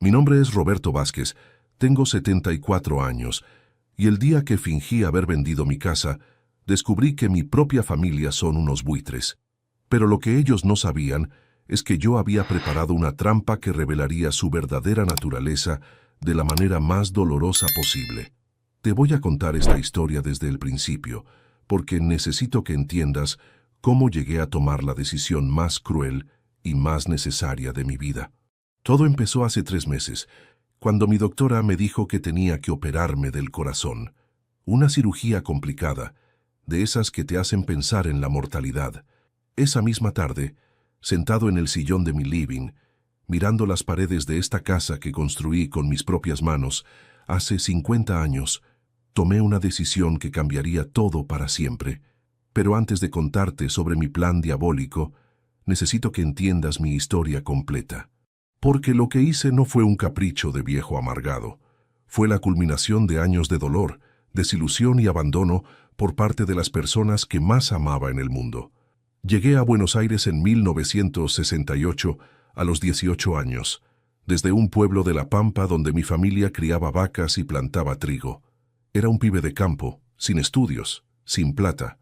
Mi nombre es Roberto Vázquez, tengo 74 años, y el día que fingí haber vendido mi casa, descubrí que mi propia familia son unos buitres. Pero lo que ellos no sabían es que yo había preparado una trampa que revelaría su verdadera naturaleza de la manera más dolorosa posible. Te voy a contar esta historia desde el principio, porque necesito que entiendas cómo llegué a tomar la decisión más cruel y más necesaria de mi vida. Todo empezó hace 3 meses, cuando mi doctora me dijo que tenía que operarme del corazón. Una cirugía complicada, de esas que te hacen pensar en la mortalidad. Esa misma tarde, sentado en el sillón de mi living, mirando las paredes de esta casa que construí con mis propias manos, hace 50 años, tomé una decisión que cambiaría todo para siempre. Pero antes de contarte sobre mi plan diabólico, necesito que entiendas mi historia completa. Porque lo que hice no fue un capricho de viejo amargado. Fue la culminación de años de dolor, desilusión y abandono por parte de las personas que más amaba en el mundo. Llegué a Buenos Aires en 1968, a los 18 años, desde un pueblo de La Pampa donde mi familia criaba vacas y plantaba trigo. Era un pibe de campo, sin estudios, sin plata,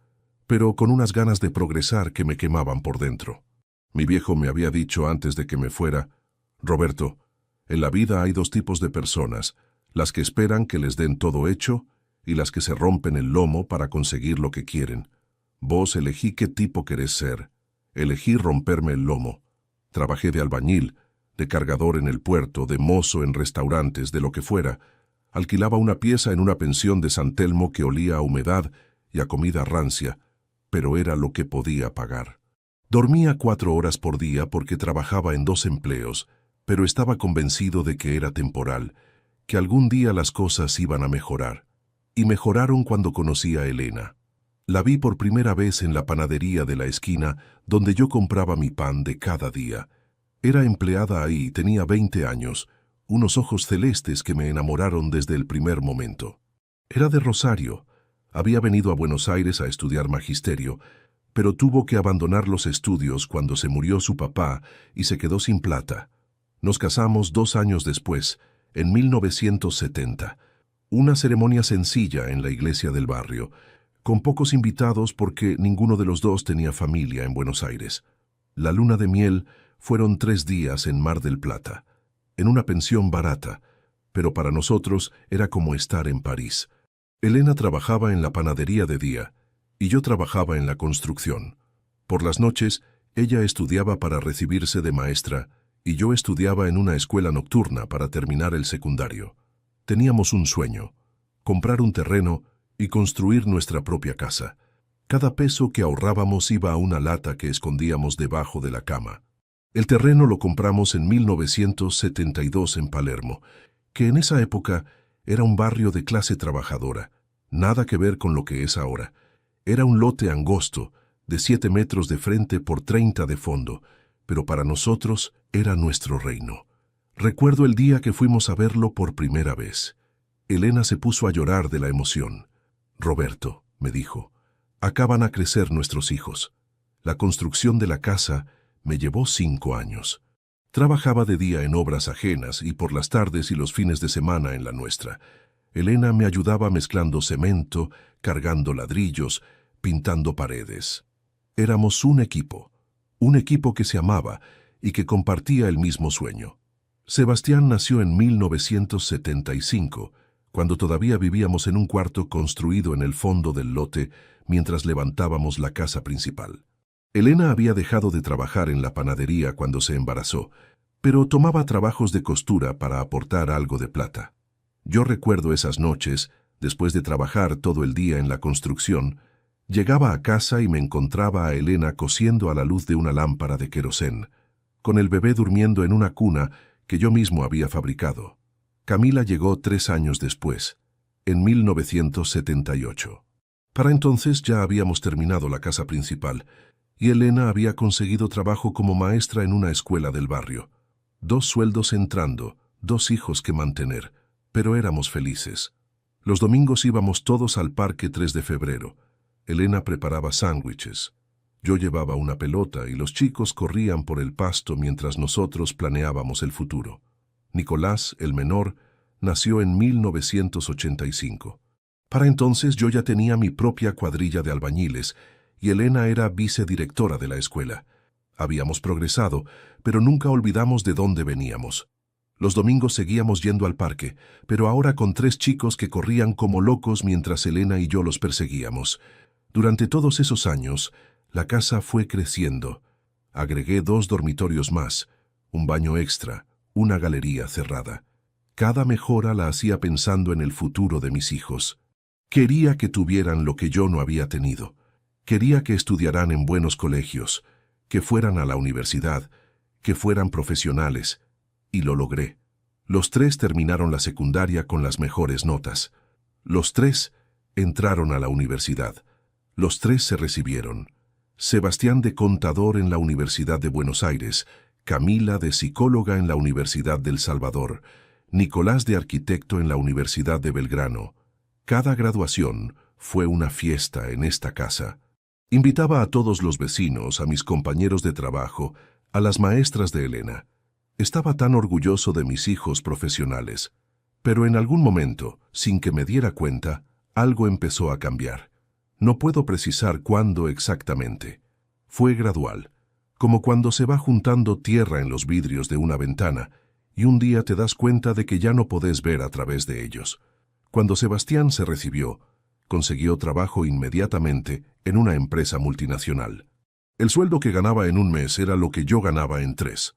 pero con unas ganas de progresar que me quemaban por dentro. Mi viejo me había dicho antes de que me fuera: Roberto, en la vida hay 2 tipos de personas, las que esperan que les den todo hecho y las que se rompen el lomo para conseguir lo que quieren. Vos elegí qué tipo querés ser. Elegí romperme el lomo. Trabajé de albañil, de cargador en el puerto, de mozo en restaurantes, de lo que fuera. Alquilaba una pieza en una pensión de San Telmo que olía a humedad y a comida rancia, pero era lo que podía pagar. Dormía 4 horas por día porque trabajaba en 2 empleos, pero estaba convencido de que era temporal, que algún día las cosas iban a mejorar. Y mejoraron cuando conocí a Elena. La vi por primera vez en la panadería de la esquina donde yo compraba mi pan de cada día. Era empleada ahí y tenía 20 años, unos ojos celestes que me enamoraron desde el primer momento. Era de Rosario. Había venido a Buenos Aires a estudiar magisterio, pero tuvo que abandonar los estudios cuando se murió su papá y se quedó sin plata. Nos casamos 2 años después, en 1970. Una ceremonia sencilla en la iglesia del barrio, con pocos invitados porque ninguno de los 2 tenía familia en Buenos Aires. La luna de miel fueron 3 días en Mar del Plata, en una pensión barata, pero para nosotros era como estar en París. Elena trabajaba en la panadería de día, y yo trabajaba en la construcción. Por las noches, ella estudiaba para recibirse de maestra, y yo estudiaba en una escuela nocturna para terminar el secundario. Teníamos un sueño: comprar un terreno y construir nuestra propia casa. Cada peso que ahorrábamos iba a una lata que escondíamos debajo de la cama. El terreno lo compramos en 1972 en Palermo, que en esa época era un barrio de clase trabajadora, nada que ver con lo que es ahora. Era un lote angosto, de 7 metros de frente por 30 de fondo, pero para nosotros era nuestro reino. Recuerdo el día que fuimos a verlo por primera vez. Elena se puso a llorar de la emoción. Roberto, me dijo, acaban a crecer nuestros hijos. La construcción de la casa me llevó 5 años. Trabajaba de día en obras ajenas y por las tardes y los fines de semana en la nuestra. Elena me ayudaba mezclando cemento, cargando ladrillos, pintando paredes. Éramos un equipo que se amaba y que compartía el mismo sueño. Sebastián nació en 1975, cuando todavía vivíamos en un cuarto construido en el fondo del lote mientras levantábamos la casa principal. Elena había dejado de trabajar en la panadería cuando se embarazó, pero tomaba trabajos de costura para aportar algo de plata. Yo recuerdo esas noches, después de trabajar todo el día en la construcción, llegaba a casa y me encontraba a Elena cosiendo a la luz de una lámpara de querosén, con el bebé durmiendo en una cuna que yo mismo había fabricado. Camila llegó 3 años después, en 1978. Para entonces ya habíamos terminado la casa principal, y Elena había conseguido trabajo como maestra en una escuela del barrio. 2 sueldos entrando, 2 hijos que mantener, pero éramos felices. Los domingos íbamos todos al Parque 3 de Febrero. Elena preparaba sándwiches. Yo llevaba una pelota y los chicos corrían por el pasto mientras nosotros planeábamos el futuro. Nicolás, el menor, nació en 1985. Para entonces yo ya tenía mi propia cuadrilla de albañiles y Elena era vicedirectora de la escuela. Habíamos progresado, pero nunca olvidamos de dónde veníamos. Los domingos seguíamos yendo al parque, pero ahora con 3 chicos que corrían como locos mientras Elena y yo los perseguíamos. Durante todos esos años, la casa fue creciendo. Agregué 2 dormitorios más, un baño extra, una galería cerrada. Cada mejora la hacía pensando en el futuro de mis hijos. Quería que tuvieran lo que yo no había tenido. Quería que estudiaran en buenos colegios, que fueran a la universidad, que fueran profesionales. Y lo logré. Los 3 terminaron la secundaria con las mejores notas. Los 3 entraron a la universidad. Los 3 se recibieron. Sebastián de contador en la Universidad de Buenos Aires, Camila de psicóloga en la Universidad del Salvador, Nicolás de arquitecto en la Universidad de Belgrano. Cada graduación fue una fiesta en esta casa. Invitaba a todos los vecinos, a mis compañeros de trabajo, a las maestras de Elena. Estaba tan orgulloso de mis hijos profesionales. Pero en algún momento, sin que me diera cuenta, algo empezó a cambiar. No puedo precisar cuándo exactamente. Fue gradual, como cuando se va juntando tierra en los vidrios de una ventana y un día te das cuenta de que ya no podés ver a través de ellos. Cuando Sebastián se recibió, consiguió trabajo inmediatamente en una empresa multinacional. El sueldo que ganaba en un mes era lo que yo ganaba en 3.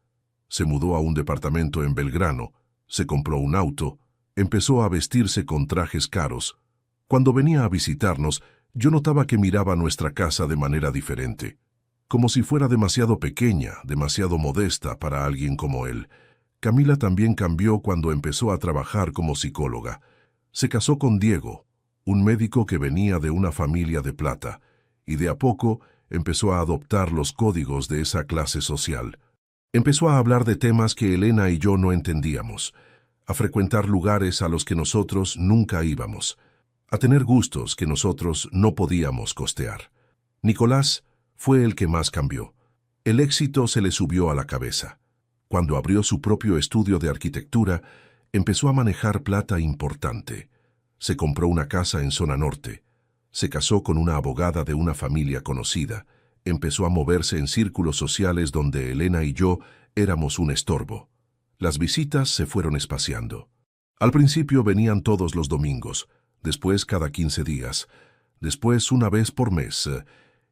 Se mudó a un departamento en Belgrano, se compró un auto, empezó a vestirse con trajes caros. Cuando venía a visitarnos, yo notaba que miraba nuestra casa de manera diferente, como si fuera demasiado pequeña, demasiado modesta para alguien como él. Camila también cambió cuando empezó a trabajar como psicóloga. Se casó con Diego, un médico que venía de una familia de plata, y de a poco empezó a adoptar los códigos de esa clase social. Empezó a hablar de temas que Elena y yo no entendíamos, a frecuentar lugares a los que nosotros nunca íbamos, a tener gustos que nosotros no podíamos costear. Nicolás fue el que más cambió. El éxito se le subió a la cabeza. Cuando abrió su propio estudio de arquitectura, empezó a manejar plata importante. Se compró una casa en zona norte. Se casó con una abogada de una familia conocida. Empezó a moverse en círculos sociales donde Elena y yo éramos un estorbo. Las visitas se fueron espaciando. Al principio venían todos los domingos, después cada 15 días, después una vez por mes,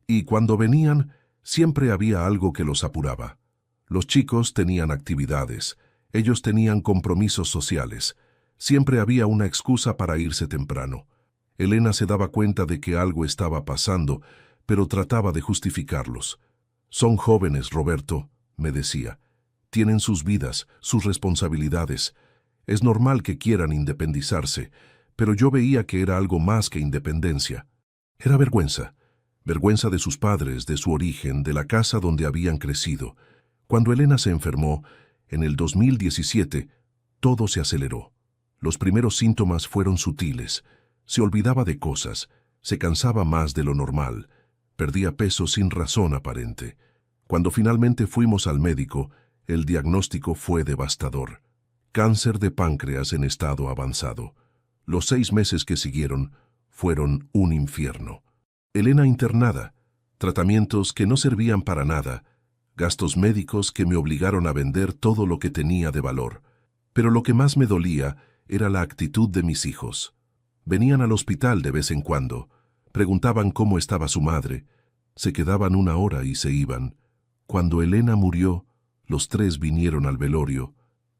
y cuando venían, siempre había algo que los apuraba. Los chicos tenían actividades, ellos tenían compromisos sociales, siempre había una excusa para irse temprano. Elena se daba cuenta de que algo estaba pasando, pero trataba de justificarlos. Son jóvenes, Roberto, me decía. Tienen sus vidas, sus responsabilidades. Es normal que quieran independizarse, pero yo veía que era algo más que independencia. Era vergüenza. Vergüenza de sus padres, de su origen, de la casa donde habían crecido. Cuando Elena se enfermó, en el 2017, todo se aceleró. Los primeros síntomas fueron sutiles. Se olvidaba de cosas, se cansaba más de lo normal, perdía peso sin razón aparente. Cuando finalmente fuimos al médico, el diagnóstico fue devastador. Cáncer de páncreas en estado avanzado. Los 6 meses que siguieron fueron un infierno. Elena internada, tratamientos que no servían para nada, gastos médicos que me obligaron a vender todo lo que tenía de valor. Pero lo que más me dolía era la actitud de mis hijos. Venían al hospital de vez en cuando, preguntaban cómo estaba su madre, se quedaban 1 hora y se iban. Cuando Elena murió, los 3 vinieron al velorio,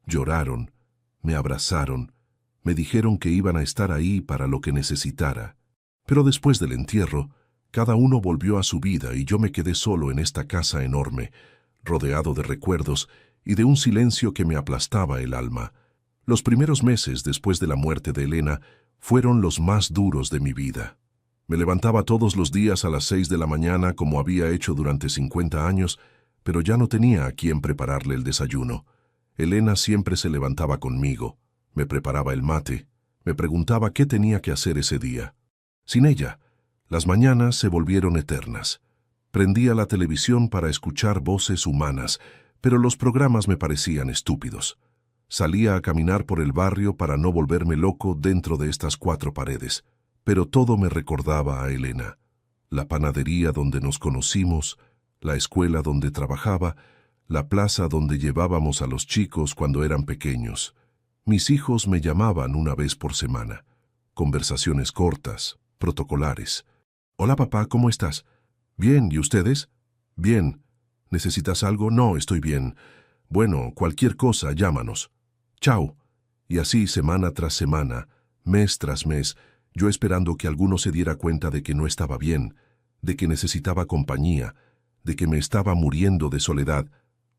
lloraron, me abrazaron, me dijeron que iban a estar ahí para lo que necesitara. Pero después del entierro, cada uno volvió a su vida y yo me quedé solo en esta casa enorme, rodeado de recuerdos y de un silencio que me aplastaba el alma. Los primeros meses después de la muerte de Elena fueron los más duros de mi vida. Me levantaba todos los días a las 6 de la mañana como había hecho durante 50 años, pero ya no tenía a quién prepararle el desayuno. Elena siempre se levantaba conmigo, me preparaba el mate, me preguntaba qué tenía que hacer ese día. Sin ella, las mañanas se volvieron eternas. Prendía la televisión para escuchar voces humanas, pero los programas me parecían estúpidos. Salía a caminar por el barrio para no volverme loco dentro de estas cuatro paredes, pero todo me recordaba a Elena. La panadería donde nos conocimos, la escuela donde trabajaba, la plaza donde llevábamos a los chicos cuando eran pequeños. Mis hijos me llamaban una vez por semana. Conversaciones cortas, protocolares. Hola papá, ¿cómo estás? Bien, ¿y ustedes? Bien. ¿Necesitas algo? No, estoy bien. Bueno, cualquier cosa, llámanos. Chao. Y así semana tras semana, mes tras mes, yo esperando que alguno se diera cuenta de que no estaba bien, de que necesitaba compañía, de que me estaba muriendo de soledad.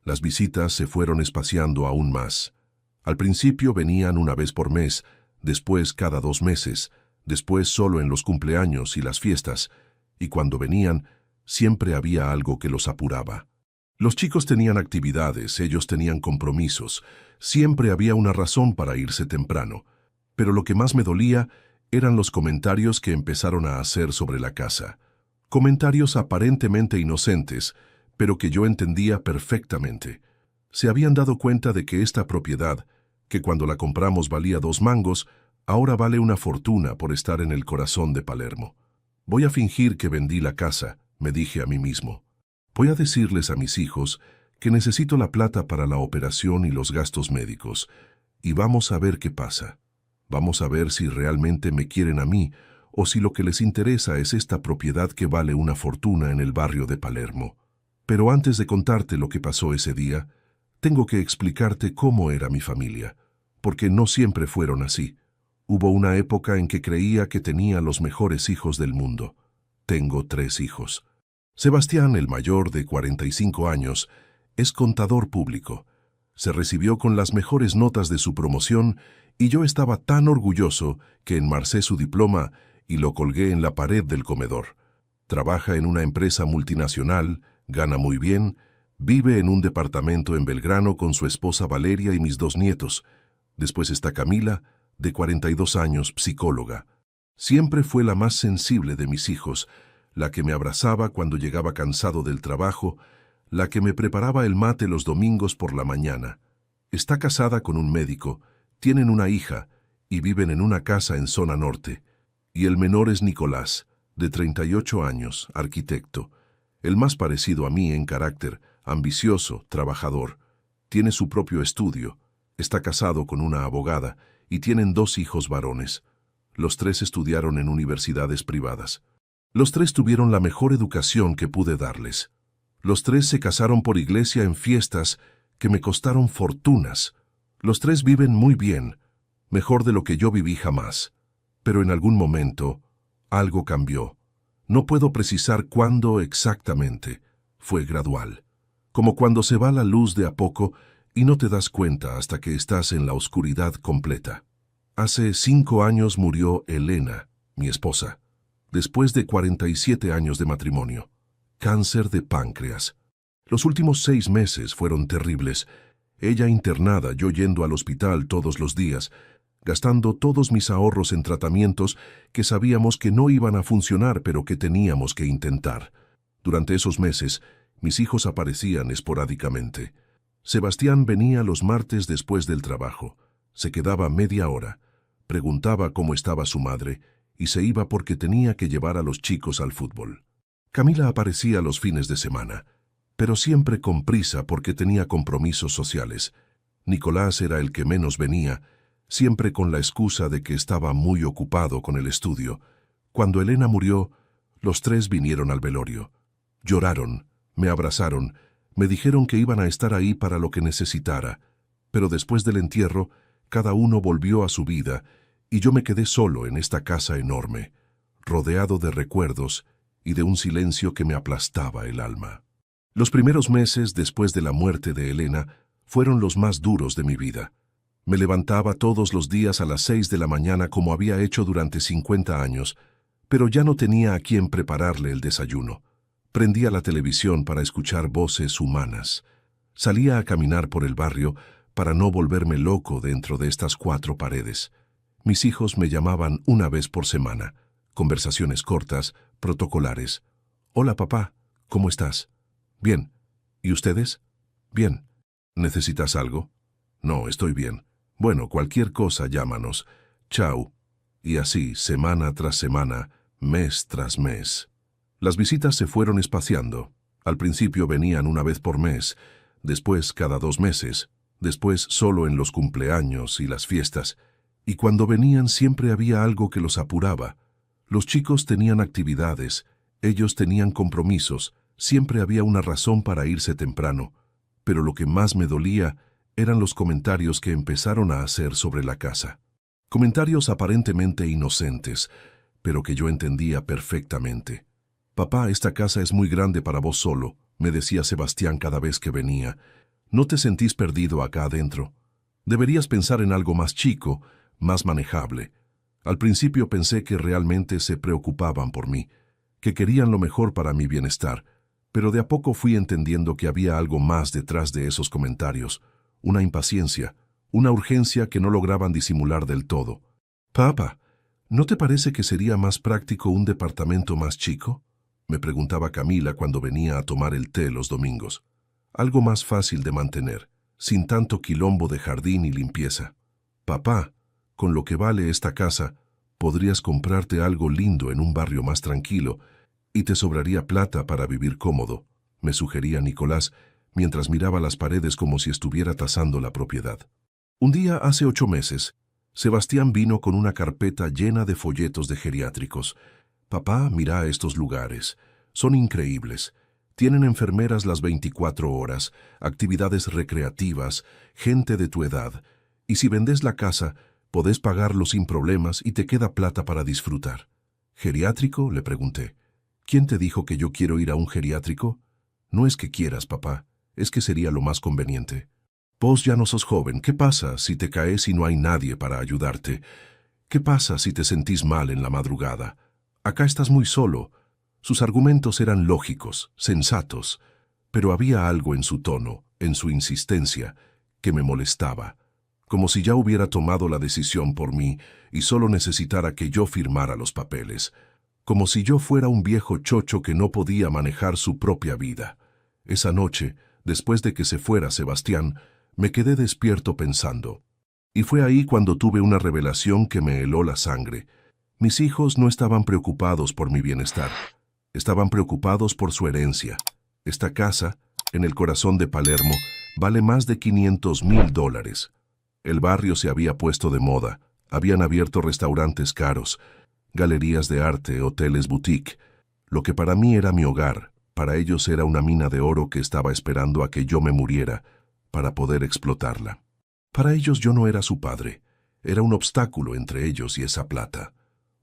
Las visitas se fueron espaciando aún más. Al principio venían una vez por mes, después cada 2 meses, después solo en los cumpleaños y las fiestas, y cuando venían, siempre había algo que los apuraba. Los chicos tenían actividades, ellos tenían compromisos, siempre había una razón para irse temprano, pero lo que más me dolía eran los comentarios que empezaron a hacer sobre la casa. Comentarios aparentemente inocentes, pero que yo entendía perfectamente. Se habían dado cuenta de que esta propiedad, que cuando la compramos valía 2 mangos, ahora vale una fortuna por estar en el corazón de Palermo. Voy a fingir que vendí la casa, me dije a mí mismo. Voy a decirles a mis hijos que necesito la plata para la operación y los gastos médicos, y vamos a ver qué pasa. Vamos a ver si realmente me quieren a mí, o si lo que les interesa es esta propiedad que vale una fortuna en el barrio de Palermo. Pero antes de contarte lo que pasó ese día, tengo que explicarte cómo era mi familia, porque no siempre fueron así. Hubo una época en que creía que tenía los mejores hijos del mundo. Tengo 3 hijos. Sebastián, el mayor de 45 años, es contador público. Se recibió con las mejores notas de su promoción y yo estaba tan orgulloso que enmarcé su diploma y lo colgué en la pared del comedor. Trabaja en una empresa multinacional, gana muy bien, vive en un departamento en Belgrano con su esposa Valeria y mis 2 nietos. Después está Camila, de 42 años, psicóloga. Siempre fue la más sensible de mis hijos, la que me abrazaba cuando llegaba cansado del trabajo, la que me preparaba el mate los domingos por la mañana. Está casada con un médico, tienen una hija y viven en una casa en zona norte. Y el menor es Nicolás, de 38 años, arquitecto, el más parecido a mí en carácter, ambicioso, trabajador. Tiene su propio estudio, está casado con una abogada y tienen 2 hijos varones. Los 3 estudiaron en universidades privadas. Los 3 tuvieron la mejor educación que pude darles. Los 3 se casaron por iglesia en fiestas que me costaron fortunas. Los 3 viven muy bien, mejor de lo que yo viví jamás. Pero en algún momento, algo cambió. No puedo precisar cuándo exactamente. Fue gradual. Como cuando se va la luz de a poco y no te das cuenta hasta que estás en la oscuridad completa. Hace 5 años murió Elena, mi esposa, después de 47 años de matrimonio. Cáncer de páncreas. Los últimos 6 meses fueron terribles. Ella internada, yo yendo al hospital todos los días, gastando todos mis ahorros en tratamientos que sabíamos que no iban a funcionar, pero que teníamos que intentar. Durante esos meses, mis hijos aparecían esporádicamente. Sebastián venía los martes después del trabajo. Se quedaba media hora, preguntaba cómo estaba su madre y se iba porque tenía que llevar a los chicos al fútbol. Camila aparecía los fines de semana, pero siempre con prisa porque tenía compromisos sociales. Nicolás era el que menos venía, siempre con la excusa de que estaba muy ocupado con el estudio. Cuando Elena murió, los 3 vinieron al velorio. Lloraron, me abrazaron, me dijeron que iban a estar ahí para lo que necesitara, pero después del entierro, cada uno volvió a su vida y yo me quedé solo en esta casa enorme, rodeado de recuerdos y de un silencio que me aplastaba el alma. Los primeros meses después de la muerte de Elena fueron los más duros de mi vida. Me levantaba todos los días a las 6 de la mañana como había hecho durante 50 años, pero ya no tenía a quién prepararle el desayuno. Prendía la televisión para escuchar voces humanas. Salía a caminar por el barrio para no volverme loco dentro de estas 4 paredes. Mis hijos me llamaban una vez por semana. Conversaciones cortas, protocolares. Hola papá, ¿cómo estás? Bien. ¿Y ustedes? Bien. ¿Necesitas algo? No, estoy bien. Bueno, cualquier cosa, llámanos. Chao. Y así, semana tras semana, mes tras mes. Las visitas se fueron espaciando. Al principio venían una vez por mes, después cada 2 meses, después solo en los cumpleaños y las fiestas. Y cuando venían siempre había algo que los apuraba. Los chicos tenían actividades, ellos tenían compromisos, siempre había una razón para irse temprano. Pero lo que más me dolía eran los comentarios que empezaron a hacer sobre la casa. Comentarios aparentemente inocentes, pero que yo entendía perfectamente. «Papá, esta casa es muy grande para vos solo», me decía Sebastián cada vez que venía. «No te sentís perdido acá adentro. Deberías pensar en algo más chico, más manejable». Al principio pensé que realmente se preocupaban por mí, que querían lo mejor para mi bienestar, pero de a poco fui entendiendo que había algo más detrás de esos comentarios, una impaciencia, una urgencia que no lograban disimular del todo. «Papá, ¿no te parece que sería más práctico un departamento más chico?», me preguntaba Camila cuando venía a tomar el té los domingos. «Algo más fácil de mantener, sin tanto quilombo de jardín y limpieza. Papá, con lo que vale esta casa, podrías comprarte algo lindo en un barrio más tranquilo y te sobraría plata para vivir cómodo», me sugería Nicolás, mientras miraba las paredes como si estuviera tasando la propiedad. Un día hace 8 meses, Sebastián vino con una carpeta llena de folletos de geriátricos. «Papá, mira estos lugares. Son increíbles. Tienen enfermeras las 24 horas, actividades recreativas, gente de tu edad. Y si vendes la casa, podés pagarlo sin problemas y te queda plata para disfrutar». «¿Geriátrico?», le pregunté. «¿Quién te dijo que yo quiero ir a un geriátrico? No es que quieras, papá, es que sería lo más conveniente. Vos ya no sos joven. ¿Qué pasa si te caes y no hay nadie para ayudarte? ¿Qué pasa si te sentís mal en la madrugada? Acá estás muy solo». Sus argumentos eran lógicos, sensatos, pero había algo en su tono, en su insistencia, que me molestaba, como si ya hubiera tomado la decisión por mí y solo necesitara que yo firmara los papeles, como si yo fuera un viejo chocho que no podía manejar su propia vida. Esa noche, después de que se fuera Sebastián, me quedé despierto pensando. Y fue ahí cuando tuve una revelación que me heló la sangre. Mis hijos no estaban preocupados por mi bienestar. Estaban preocupados por su herencia. Esta casa, en el corazón de Palermo, vale más de $500,000. El barrio se había puesto de moda. Habían abierto restaurantes caros, galerías de arte, hoteles boutique. Lo que para mí era mi hogar, para ellos era una mina de oro que estaba esperando a que yo me muriera para poder explotarla. Para ellos yo no era su padre. Era un obstáculo entre ellos y esa plata.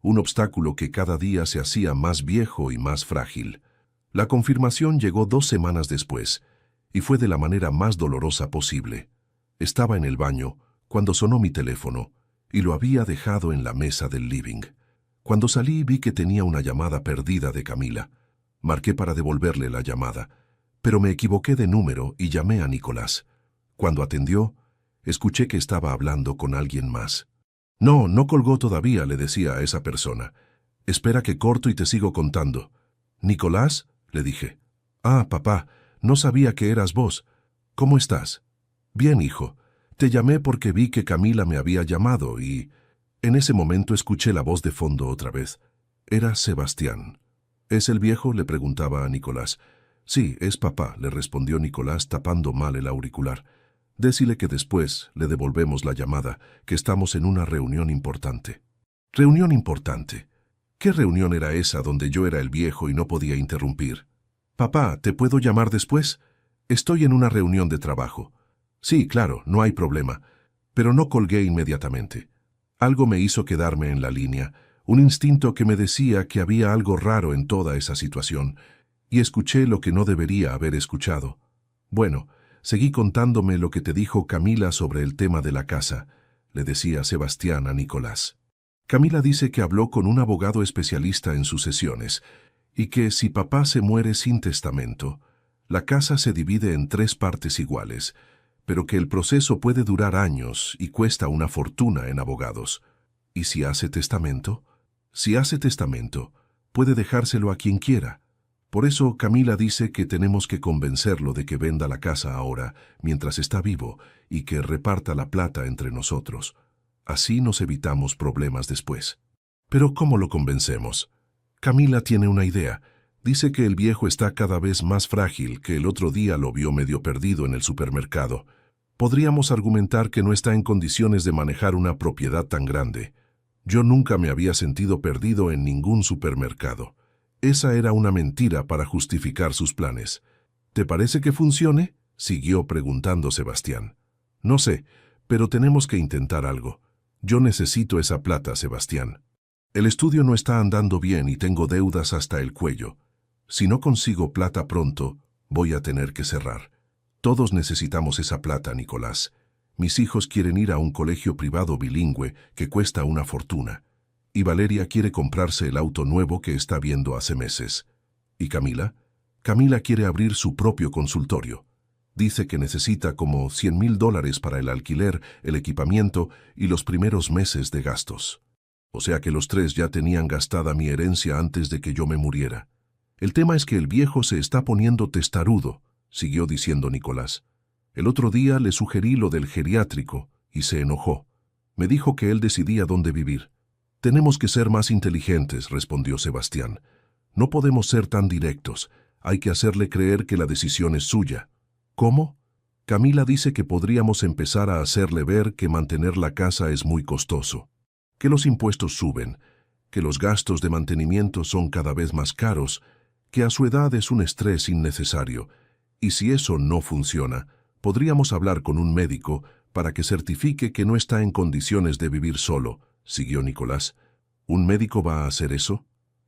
Un obstáculo que cada día se hacía más viejo y más frágil. La confirmación llegó 2 semanas después, y fue de la manera más dolorosa posible. Estaba en el baño cuando sonó mi teléfono, y lo había dejado en la mesa del living. Cuando salí vi que tenía una llamada perdida de Camila. Marqué para devolverle la llamada, pero me equivoqué de número y llamé a Nicolás. Cuando atendió, escuché que estaba hablando con alguien más. «No, no colgó todavía», le decía a esa persona. «Espera que corto y te sigo contando». «¿Nicolás?», le dije. «Ah, papá, no sabía que eras vos. ¿Cómo estás?». «Bien, hijo. Te llamé porque vi que Camila me había llamado y...». En ese momento escuché la voz de fondo otra vez. Era Sebastián. «¿Es el viejo?», le preguntaba a Nicolás. «Sí, es papá», le respondió Nicolás tapando mal el auricular. «Decile que después le devolvemos la llamada, que estamos en una reunión importante». «¿Reunión importante? ¿Qué reunión era esa donde yo era el viejo y no podía interrumpir?» «Papá, ¿te puedo llamar después? Estoy en una reunión de trabajo». «Sí, claro, no hay problema». Pero no colgué inmediatamente. Algo me hizo quedarme en la línea, un instinto que me decía que había algo raro en toda esa situación, y escuché lo que no debería haber escuchado. «Bueno, seguí contándome lo que te dijo Camila sobre el tema de la casa», le decía Sebastián a Nicolás. «Camila dice que habló con un abogado especialista en sucesiones y que si papá se muere sin testamento, la casa se divide en 3 partes iguales, pero que el proceso puede durar años y cuesta una fortuna en abogados. ¿Y si hace testamento? Si hace testamento, puede dejárselo a quien quiera. Por eso Camila dice que tenemos que convencerlo de que venda la casa ahora, mientras está vivo, y que reparta la plata entre nosotros. Así nos evitamos problemas después. Pero ¿cómo lo convencemos? Camila tiene una idea. Dice que el viejo está cada vez más frágil, que el otro día lo vio medio perdido en el supermercado. Podríamos argumentar que no está en condiciones de manejar una propiedad tan grande. Yo nunca me había sentido perdido en ningún supermercado. Esa era una mentira para justificar sus planes. ¿Te parece que funcione?, siguió preguntando Sebastián. No sé, pero tenemos que intentar algo. Yo necesito esa plata, Sebastián. El estudio no está andando bien y tengo deudas hasta el cuello. Si no consigo plata pronto, voy a tener que cerrar. Todos necesitamos esa plata, Nicolás. Mis hijos quieren ir a un colegio privado bilingüe que cuesta una fortuna. Y Valeria quiere comprarse el auto nuevo que está viendo hace meses. ¿Y Camila? Camila quiere abrir su propio consultorio. Dice que necesita como $100,000 para el alquiler, el equipamiento y los primeros meses de gastos. O sea que los tres ya tenían gastada mi herencia antes de que yo me muriera. El tema es que el viejo se está poniendo testarudo, siguió diciendo Nicolás. El otro día le sugerí lo del geriátrico y se enojó. Me dijo que él decidía dónde vivir. Tenemos que ser más inteligentes, respondió Sebastián. No podemos ser tan directos. Hay que hacerle creer que la decisión es suya. ¿Cómo? Camila dice que podríamos empezar a hacerle ver que mantener la casa es muy costoso, que los impuestos suben, que los gastos de mantenimiento son cada vez más caros, que a su edad es un estrés innecesario, y si eso no funciona, podríamos hablar con un médico para que certifique que no está en condiciones de vivir solo, siguió Nicolás. ¿Un médico va a hacer eso?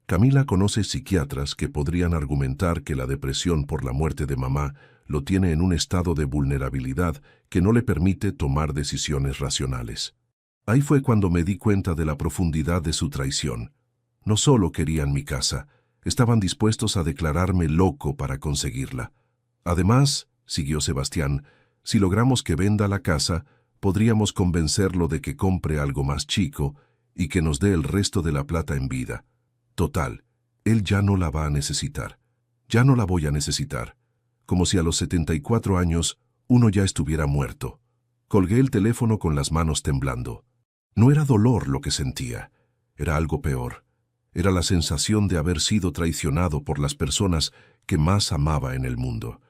Camila conoce psiquiatras que podrían argumentar que la depresión por la muerte de mamá lo tiene en un estado de vulnerabilidad que no le permite tomar decisiones racionales. Ahí fue cuando me di cuenta de la profundidad de su traición. No solo querían mi casa, estaban dispuestos a declararme loco para conseguirla. Además, siguió Sebastián, si logramos que venda la casa, podríamos convencerlo de que compre algo más chico y que nos dé el resto de la plata en vida. Total, él ya no la va a necesitar. Ya no la voy a necesitar. Como si a los 74 años uno ya estuviera muerto. Colgué el teléfono con las manos temblando. No era dolor lo que sentía, era algo peor. Era la sensación de haber sido traicionado por las personas que más amaba en el mundo.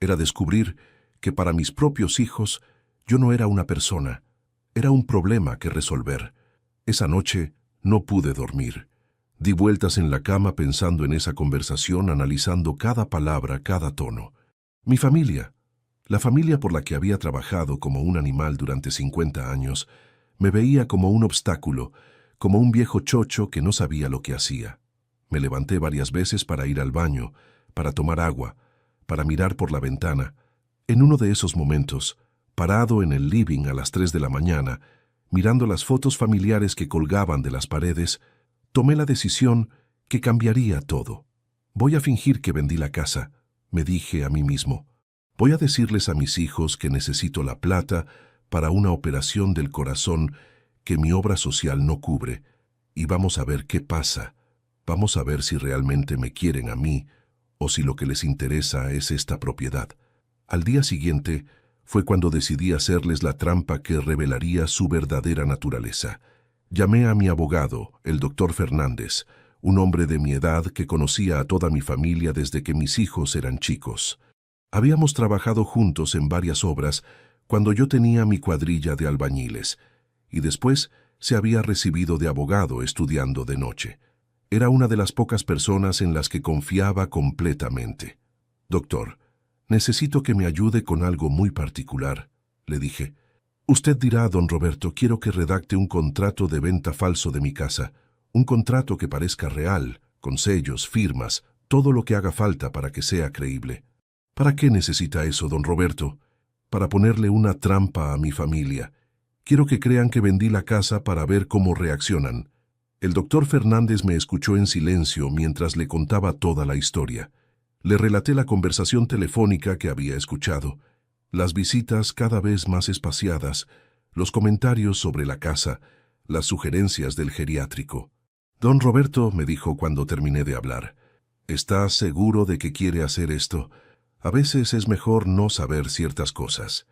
Era descubrir que para mis propios hijos yo no era una persona, era un problema que resolver. Esa noche no pude dormir. Di vueltas en la cama pensando en esa conversación, analizando cada palabra, cada tono. Mi familia, la familia por la que había trabajado como un animal durante 50 años, me veía como un obstáculo, como un viejo chocho que no sabía lo que hacía. Me levanté varias veces para ir al baño, para tomar agua, para mirar por la ventana. En uno de esos momentos, parado en el living a las 3 de la mañana, mirando las fotos familiares que colgaban de las paredes, tomé la decisión que cambiaría todo. Voy a fingir que vendí la casa, me dije a mí mismo. Voy a decirles a mis hijos que necesito la plata para una operación del corazón que mi obra social no cubre, y vamos a ver qué pasa. Vamos a ver si realmente me quieren a mí o si lo que les interesa es esta propiedad. Al día siguiente fue cuando decidí hacerles la trampa que revelaría su verdadera naturaleza. Llamé a mi abogado, el doctor Fernández, un hombre de mi edad que conocía a toda mi familia desde que mis hijos eran chicos. Habíamos trabajado juntos en varias obras cuando yo tenía mi cuadrilla de albañiles, y después se había recibido de abogado estudiando de noche. Era una de las pocas personas en las que confiaba completamente. Doctor, necesito que me ayude con algo muy particular, le dije. Usted dirá, don Roberto, quiero que redacte un contrato de venta falso de mi casa, un contrato que parezca real, con sellos, firmas, todo lo que haga falta para que sea creíble. ¿Para qué necesita eso, don Roberto? Para ponerle una trampa a mi familia. Quiero que crean que vendí la casa para ver cómo reaccionan. El doctor Fernández me escuchó en silencio mientras le contaba toda la historia. Le relaté la conversación telefónica que había escuchado, las visitas cada vez más espaciadas, los comentarios sobre la casa, las sugerencias del geriátrico. Don Roberto, me dijo cuando terminé de hablar, ¿Está seguro de que quiere hacer esto? A veces es mejor no saber ciertas cosas.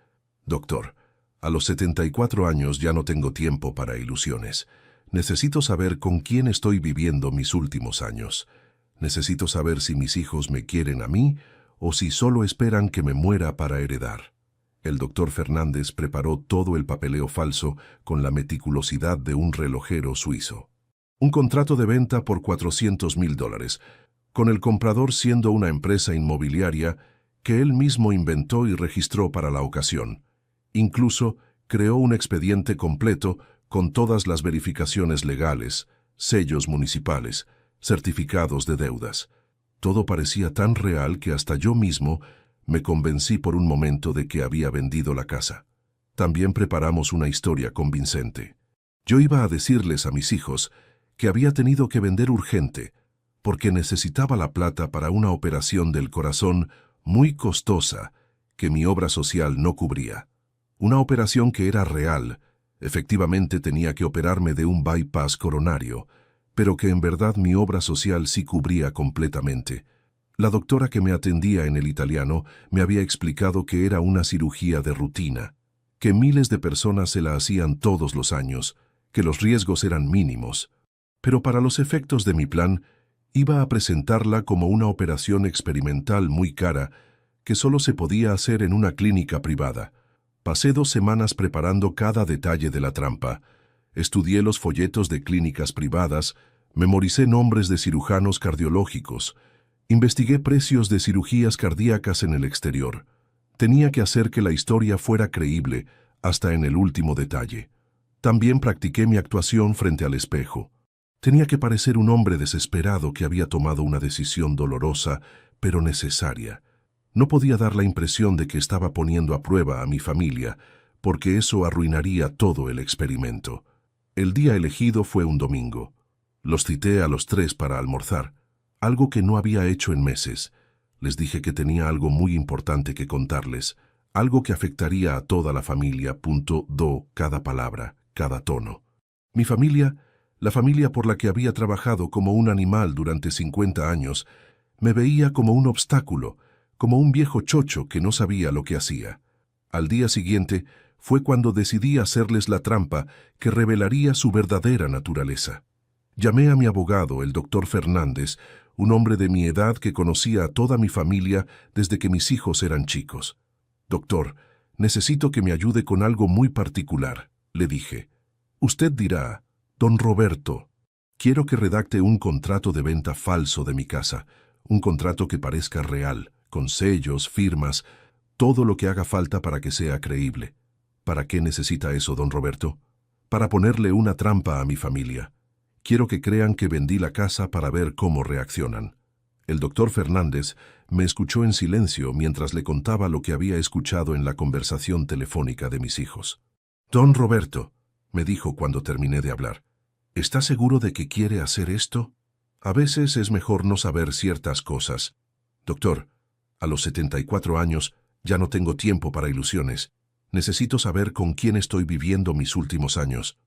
Doctor, a los 74 años ya no tengo tiempo para ilusiones. Necesito saber con quién estoy viviendo mis últimos años. Necesito saber si mis hijos me quieren a mí o si solo esperan que me muera para heredar. El doctor Fernández preparó todo el papeleo falso con la meticulosidad de un relojero suizo. Un contrato de venta por $400,000, con el comprador siendo una empresa inmobiliaria que él mismo inventó y registró para la ocasión. Incluso creó un expediente completo con todas las verificaciones legales, sellos municipales, certificados de deudas. Todo parecía tan real que hasta yo mismo me convencí por un momento de que había vendido la casa. También preparamos una historia convincente. Yo iba a decirles a mis hijos que había tenido que vender urgente, porque necesitaba la plata para una operación del corazón muy costosa que mi obra social no cubría. Una operación que era real. Efectivamente tenía que operarme de un bypass coronario, pero que en verdad mi obra social sí cubría completamente. La doctora que me atendía en el italiano me había explicado que era una cirugía de rutina, que miles de personas se la hacían todos los años, que los riesgos eran mínimos. Pero para los efectos de mi plan, iba a presentarla como una operación experimental muy cara que solo se podía hacer en una clínica privada. Pasé 2 semanas preparando cada detalle de la trampa. Estudié los folletos de clínicas privadas, memoricé nombres de cirujanos cardiológicos, investigué precios de cirugías cardíacas en el exterior. Tenía que hacer que la historia fuera creíble, hasta en el último detalle. También practiqué mi actuación frente al espejo. Tenía que parecer un hombre desesperado que había tomado una decisión dolorosa, pero necesaria. No podía dar la impresión de que estaba poniendo a prueba a mi familia, porque eso arruinaría todo el experimento. El día elegido fue un domingo. Los cité a los 3 para almorzar, algo que no había hecho en meses. Les dije que tenía algo muy importante que contarles, algo que afectaría a toda la familia, cada palabra, cada tono. Mi familia, la familia por la que había trabajado como un animal durante 50 años, me veía como un obstáculo, como un viejo chocho que no sabía lo que hacía. Al día siguiente fue cuando decidí hacerles la trampa que revelaría su verdadera naturaleza. Llamé a mi abogado, el doctor Fernández, un hombre de mi edad que conocía a toda mi familia desde que mis hijos eran chicos. «Doctor, necesito que me ayude con algo muy particular», le dije. «Usted dirá, don Roberto, quiero que redacte un contrato de venta falso de mi casa, un contrato que parezca real, con sellos, firmas, todo lo que haga falta para que sea creíble». «¿Para qué necesita eso, don Roberto?» «Para ponerle una trampa a mi familia. Quiero que crean que vendí la casa para ver cómo reaccionan». El doctor Fernández me escuchó en silencio mientras le contaba lo que había escuchado en la conversación telefónica de mis hijos. «Don Roberto», me dijo cuando terminé de hablar, «¿está seguro de que quiere hacer esto? A veces es mejor no saber ciertas cosas. Doctor, a los 74 años ya no tengo tiempo para ilusiones. Necesito saber con quién estoy viviendo mis últimos años».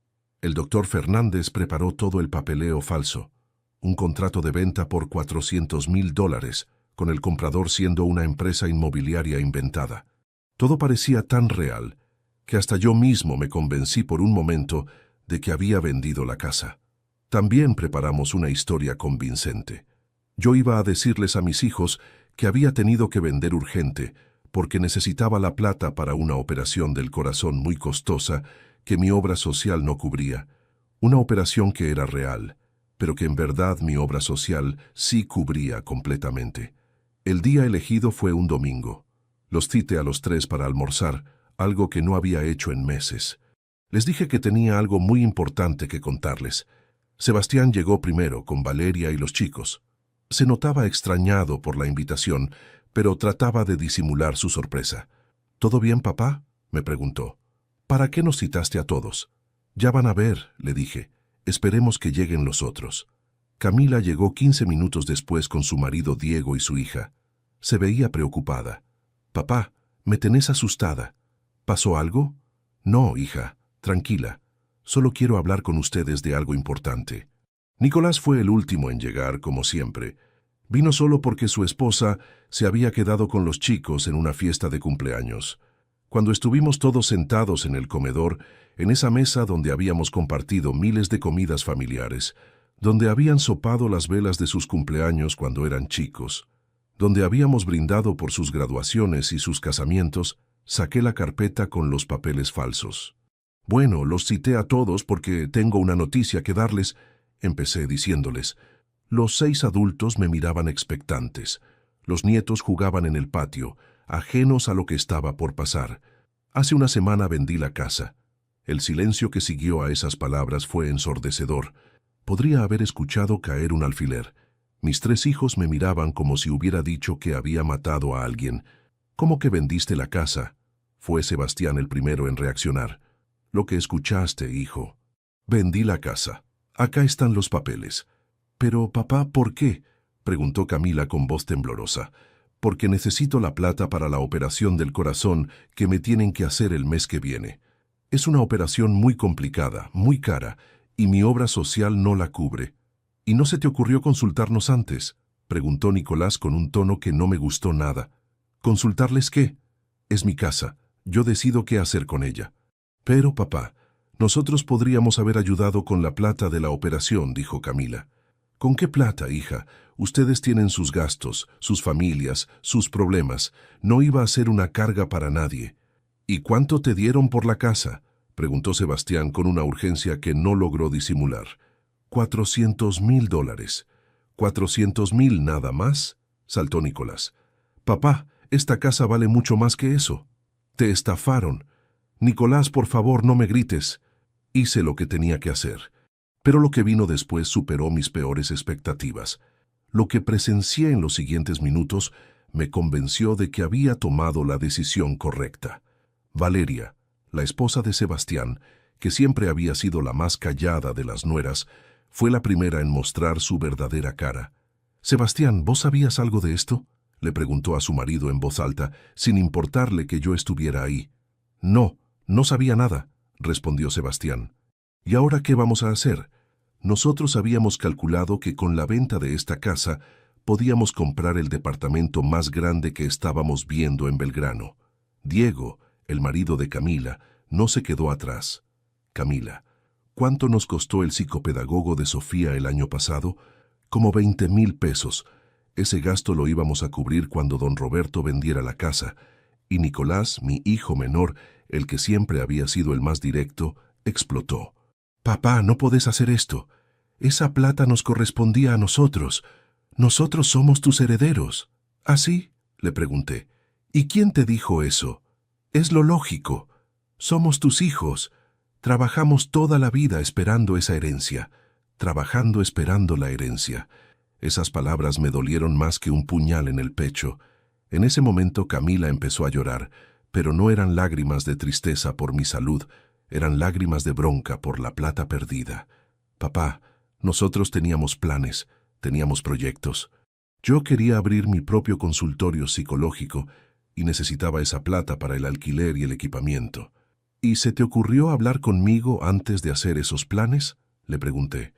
El doctor Fernández preparó todo el papeleo falso. Un contrato de venta por $400,000, con el comprador siendo una empresa inmobiliaria inventada. Todo parecía tan real que hasta yo mismo me convencí por un momento de que había vendido la casa. También preparamos una historia convincente. Yo iba a decirles a mis hijos que había tenido que vender urgente porque necesitaba la plata para una operación del corazón muy costosa que mi obra social no cubría. Una operación que era real, pero que en verdad mi obra social sí cubría completamente. El día elegido fue un domingo. Los cité a los 3 para almorzar, algo que no había hecho en meses. Les dije que tenía algo muy importante que contarles. Sebastián llegó primero con Valeria y los chicos. Se notaba extrañado por la invitación, pero trataba de disimular su sorpresa. «¿Todo bien, papá?», me preguntó. «¿Para qué nos citaste a todos?» «Ya van a ver», le dije. «Esperemos que lleguen los otros». Camila llegó 15 minutos después con su marido Diego y su hija. Se veía preocupada. «Papá, me tenés asustada. ¿Pasó algo?» «No, hija, tranquila. Solo quiero hablar con ustedes de algo importante». Nicolás fue el último en llegar, como siempre. Vino solo porque su esposa se había quedado con los chicos en una fiesta de cumpleaños. Cuando estuvimos todos sentados en el comedor, en esa mesa donde habíamos compartido miles de comidas familiares, donde habían sopado las velas de sus cumpleaños cuando eran chicos, donde habíamos brindado por sus graduaciones y sus casamientos, saqué la carpeta con los papeles falsos. Bueno, los cité a todos porque tengo una noticia que darles, empecé diciéndoles. Los 6 adultos me miraban expectantes. Los nietos jugaban en el patio, ajenos a lo que estaba por pasar. Hace una semana vendí la casa. El silencio que siguió a esas palabras fue ensordecedor. Podría haber escuchado caer un alfiler. Mis 3 hijos me miraban como si hubiera dicho que había matado a alguien. ¿Cómo que vendiste la casa? Fue Sebastián el primero en reaccionar. Lo que escuchaste, hijo. Vendí la casa. Acá están los papeles. «Pero, papá, ¿por qué?», preguntó Camila con voz temblorosa. «Porque necesito la plata para la operación del corazón que me tienen que hacer el mes que viene. Es una operación muy complicada, muy cara, y mi obra social no la cubre». «¿Y no se te ocurrió consultarnos antes?», preguntó Nicolás con un tono que no me gustó nada. «¿Consultarles qué? Es mi casa. Yo decido qué hacer con ella». «Pero, papá, nosotros podríamos haber ayudado con la plata de la operación», dijo Camila. «¿Con qué plata, hija? Ustedes tienen sus gastos, sus familias, sus problemas. No iba a ser una carga para nadie». «¿Y cuánto te dieron por la casa?», preguntó Sebastián con una urgencia que no logró disimular. $400,000. $400,000 nada más, saltó Nicolás. «Papá, esta casa vale mucho más que eso. Te estafaron». «Nicolás, por favor, no me grites». Hice lo que tenía que hacer. Pero lo que vino después superó mis peores expectativas. Lo que presencié en los siguientes minutos me convenció de que había tomado la decisión correcta. Valeria, la esposa de Sebastián, que siempre había sido la más callada de las nueras, fue la primera en mostrar su verdadera cara. «Sebastián, ¿vos sabías algo de esto?», le preguntó a su marido en voz alta, sin importarle que yo estuviera ahí. «No, no sabía nada», respondió Sebastián. «¿Y ahora qué vamos a hacer? Nosotros habíamos calculado que con la venta de esta casa podíamos comprar el departamento más grande que estábamos viendo en Belgrano. Diego, el marido de Camila, no se quedó atrás. Camila, ¿cuánto nos costó el psicopedagogo de Sofía el año pasado? Como 20,000 pesos. Ese gasto lo íbamos a cubrir cuando don Roberto vendiera la casa. Y Nicolás, mi hijo menor, el que siempre había sido el más directo, explotó. «Papá, no podés hacer esto. Esa plata nos correspondía a nosotros. Nosotros somos tus herederos». «¿Ah, sí?», le pregunté. «¿Y quién te dijo eso? Es lo lógico. Somos tus hijos. Trabajamos toda la vida esperando esa herencia. Trabajando esperando la herencia». Esas palabras me dolieron más que un puñal en el pecho. En ese momento Camila empezó a llorar, pero no eran lágrimas de tristeza por mi salud, eran lágrimas de bronca por la plata perdida. «Papá, nosotros teníamos planes, teníamos proyectos. Yo quería abrir mi propio consultorio psicológico y necesitaba esa plata para el alquiler y el equipamiento». «¿Y se te ocurrió hablar conmigo antes de hacer esos planes?», le pregunté.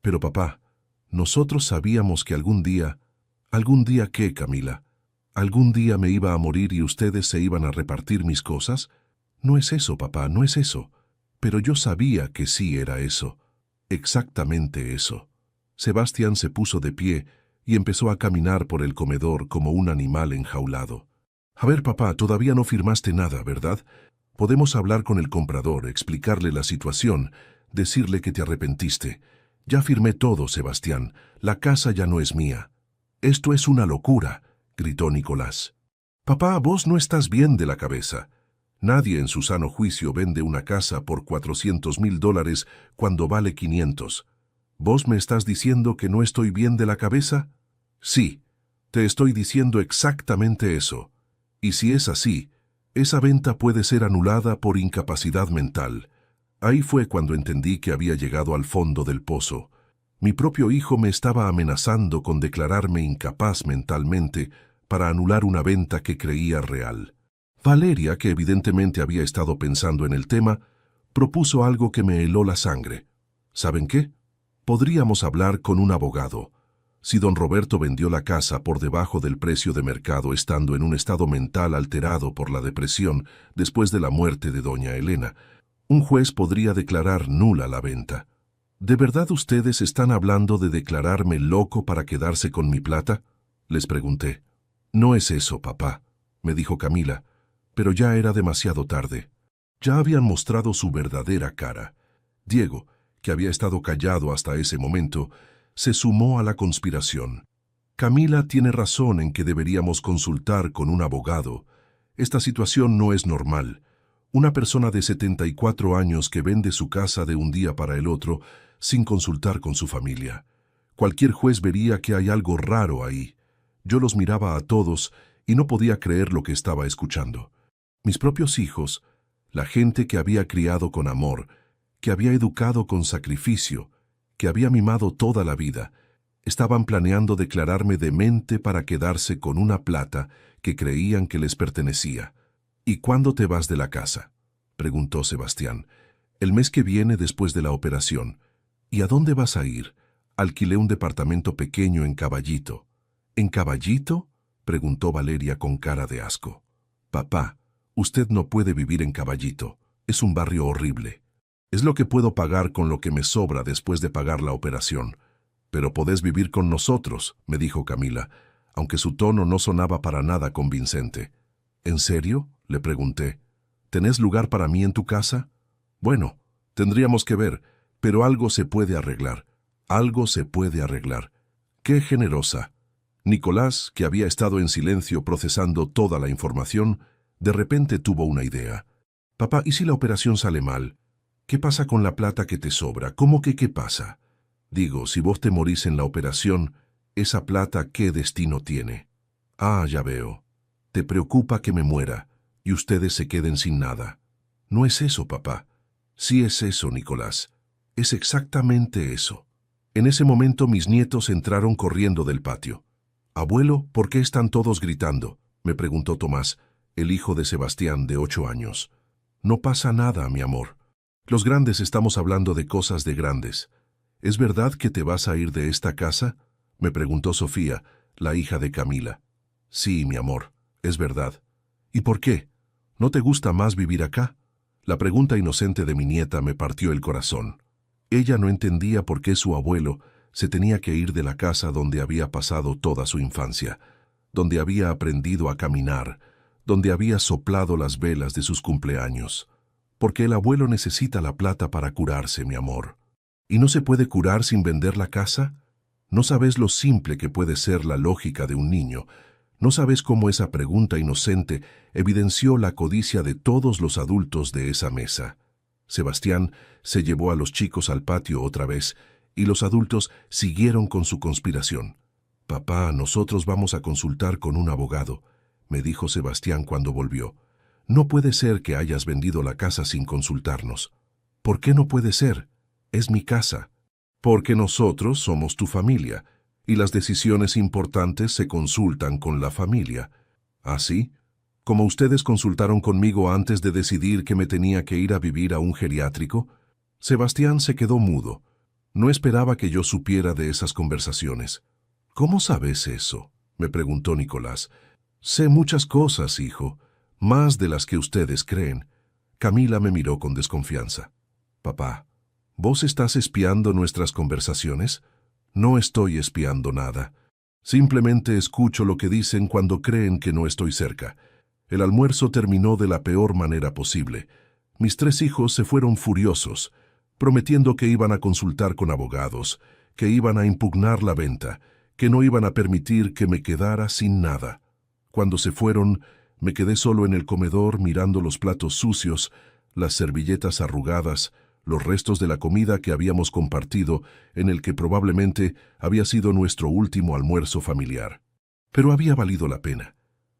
«Pero papá, nosotros sabíamos que algún día». «¿Algún día qué, Camila? ¿Algún día me iba a morir y ustedes se iban a repartir mis cosas? No es eso, papá, no es eso». Pero yo sabía que sí era eso. Exactamente eso. Sebastián se puso de pie y empezó a caminar por el comedor como un animal enjaulado. «A ver, papá, todavía no firmaste nada, ¿verdad? Podemos hablar con el comprador, explicarle la situación, decirle que te arrepentiste. Ya firmé todo, Sebastián. La casa ya no es mía». «Esto es una locura», gritó Nicolás. «Papá, vos no estás bien de la cabeza. Nadie en su sano juicio vende una casa por $400,000 cuando vale 500. ¿Vos me estás diciendo que no estoy bien de la cabeza? Sí, te estoy diciendo exactamente eso. Y si es así, esa venta puede ser anulada por incapacidad mental». Ahí fue cuando entendí que había llegado al fondo del pozo. Mi propio hijo me estaba amenazando con declararme incapaz mentalmente para anular una venta que creía real. Valeria, que evidentemente había estado pensando en el tema, propuso algo que me heló la sangre. ¿Saben qué? Podríamos hablar con un abogado. Si don Roberto vendió la casa por debajo del precio de mercado estando en un estado mental alterado por la depresión después de la muerte de doña Elena, un juez podría declarar nula la venta. ¿De verdad ustedes están hablando de declararme loco para quedarse con mi plata?, les pregunté. No es eso, papá, me dijo Camila, pero ya era demasiado tarde. Ya habían mostrado su verdadera cara. Diego, que había estado callado hasta ese momento, se sumó a la conspiración. Camila tiene razón en que deberíamos consultar con un abogado. Esta situación no es normal. Una persona de 74 años que vende su casa de un día para el otro sin consultar con su familia. Cualquier juez vería que hay algo raro ahí. Yo los miraba a todos y no podía creer lo que estaba escuchando. Mis propios hijos, la gente que había criado con amor, que había educado con sacrificio, que había mimado toda la vida, estaban planeando declararme demente para quedarse con una plata que creían que les pertenecía. ¿Y cuándo te vas de la casa?, preguntó Sebastián. El mes que viene después de la operación. ¿Y a dónde vas a ir? Alquilé un departamento pequeño en Caballito. ¿En Caballito?, preguntó Valeria con cara de asco. Papá, usted no puede vivir en Caballito. Es un barrio horrible. Es lo que puedo pagar con lo que me sobra después de pagar la operación. Pero podés vivir con nosotros, me dijo Camila, aunque su tono no sonaba para nada convincente. ¿En serio?, le pregunté. ¿Tenés lugar para mí en tu casa? Bueno, tendríamos que ver, pero algo se puede arreglar. Algo se puede arreglar. ¡Qué generosa! Nicolás, que había estado en silencio procesando toda la información, de repente tuvo una idea. Papá, ¿y si la operación sale mal? ¿Qué pasa con la plata que te sobra? ¿Cómo que qué pasa? Digo, si vos te morís en la operación, ¿esa plata qué destino tiene? Ah, ya veo. Te preocupa que me muera y ustedes se queden sin nada. No es eso, papá. Sí es eso, Nicolás. Es exactamente eso. En ese momento mis nietos entraron corriendo del patio. Abuelo, ¿por qué están todos gritando?, me preguntó Tomás, el hijo de Sebastián, de 8 años. No pasa nada, mi amor. Los grandes estamos hablando de cosas de grandes. ¿Es verdad que te vas a ir de esta casa?, me preguntó Sofía, la hija de Camila. Sí, mi amor, es verdad. ¿Y por qué? ¿No te gusta más vivir acá? La pregunta inocente de mi nieta me partió el corazón. Ella no entendía por qué su abuelo se tenía que ir de la casa donde había pasado toda su infancia, donde había aprendido a caminar, donde había soplado las velas de sus cumpleaños. Porque el abuelo necesita la plata para curarse, mi amor. ¿Y no se puede curar sin vender la casa? No sabes lo simple que puede ser la lógica de un niño. No sabes cómo esa pregunta inocente evidenció la codicia de todos los adultos de esa mesa. Sebastián se llevó a los chicos al patio otra vez, y los adultos siguieron con su conspiración. Papá, nosotros vamos a consultar con un abogado, me dijo Sebastián cuando volvió. No puede ser que hayas vendido la casa sin consultarnos. ¿Por qué no puede ser? Es mi casa. Porque nosotros somos tu familia, y las decisiones importantes se consultan con la familia. ¿Ah, sí? ¿Como ustedes consultaron conmigo antes de decidir que me tenía que ir a vivir a un geriátrico? Sebastián se quedó mudo. No esperaba que yo supiera de esas conversaciones. ¿Cómo sabes eso?, me preguntó Nicolás. Sé muchas cosas, hijo, más de las que ustedes creen. Camila me miró con desconfianza. Papá, ¿vos estás espiando nuestras conversaciones? No estoy espiando nada. Simplemente escucho lo que dicen cuando creen que no estoy cerca. El almuerzo terminó de la peor manera posible. Mis 3 hijos se fueron furiosos, prometiendo que iban a consultar con abogados, que iban a impugnar la venta, que no iban a permitir que me quedara sin nada. Cuando se fueron, me quedé solo en el comedor mirando los platos sucios, las servilletas arrugadas, los restos de la comida que habíamos compartido, en el que probablemente había sido nuestro último almuerzo familiar. Pero había valido la pena.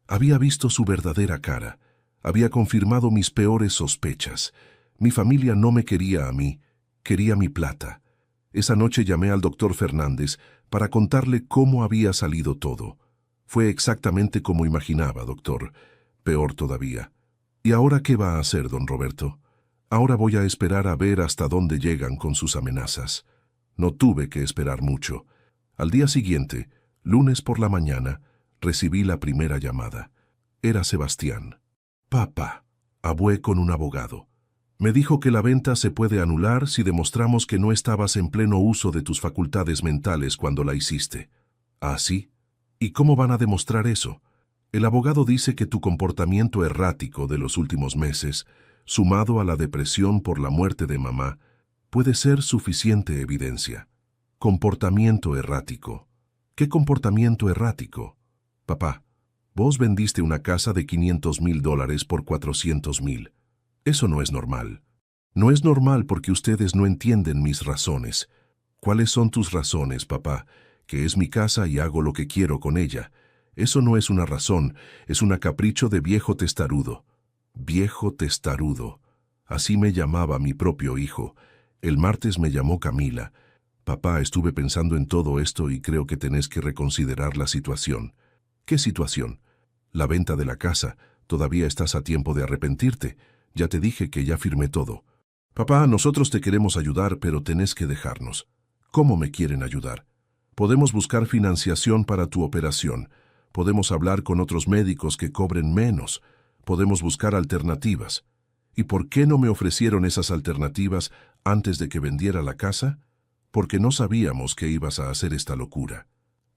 Había visto su verdadera cara. Había confirmado mis peores sospechas. Mi familia no me quería a mí, quería mi plata. Esa noche llamé al doctor Fernández para contarle cómo había salido todo. Fue exactamente como imaginaba, doctor. Peor todavía. ¿Y ahora qué va a hacer, don Roberto? Ahora voy a esperar a ver hasta dónde llegan con sus amenazas. No tuve que esperar mucho. Al día siguiente, lunes por la mañana, recibí la primera llamada. Era Sebastián. Papá, hablé con un abogado. Me dijo que la venta se puede anular si demostramos que no estabas en pleno uso de tus facultades mentales cuando la hiciste. ¿Ah, sí? ¿Y cómo van a demostrar eso? El abogado dice que tu comportamiento errático de los últimos meses, sumado a la depresión por la muerte de mamá, puede ser suficiente evidencia. Comportamiento errático. ¿Qué comportamiento errático? Papá, vos vendiste una casa de $500,000 por $400,000. Eso no es normal. No es normal porque ustedes no entienden mis razones. ¿Cuáles son tus razones, papá? Que es mi casa y hago lo que quiero con ella. Eso no es una razón, es un capricho de viejo testarudo. Viejo testarudo. Así me llamaba mi propio hijo. El martes me llamó Camila. Papá, estuve pensando en todo esto y creo que tenés que reconsiderar la situación. ¿Qué situación? La venta de la casa. Todavía estás a tiempo de arrepentirte. Ya te dije que ya firmé todo. Papá, nosotros te queremos ayudar, pero tenés que dejarnos. ¿Cómo me quieren ayudar? Podemos buscar financiación para tu operación. Podemos hablar con otros médicos que cobren menos. Podemos buscar alternativas. ¿Y por qué no me ofrecieron esas alternativas antes de que vendiera la casa? Porque no sabíamos que ibas a hacer esta locura.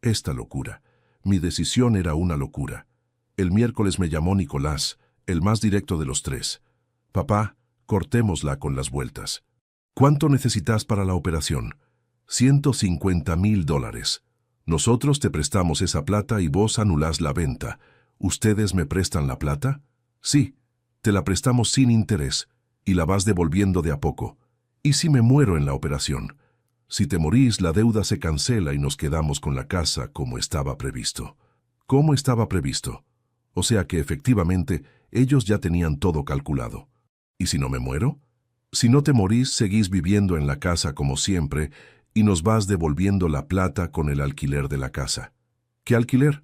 Esta locura. Mi decisión era una locura. El miércoles me llamó Nicolás, el más directo de los tres. Papá, cortémosla con las vueltas. ¿Cuánto necesitas para la operación? $150,000. Nosotros te prestamos esa plata y vos anulás la venta. ¿Ustedes me prestan la plata? Sí, te la prestamos sin interés y la vas devolviendo de a poco. ¿Y si me muero en la operación? Si te morís, la deuda se cancela y nos quedamos con la casa como estaba previsto. ¿Cómo estaba previsto? O sea que efectivamente ellos ya tenían todo calculado. ¿Y si no me muero? Si no te morís, seguís viviendo en la casa como siempre y nos vas devolviendo la plata con el alquiler de la casa. ¿Qué alquiler?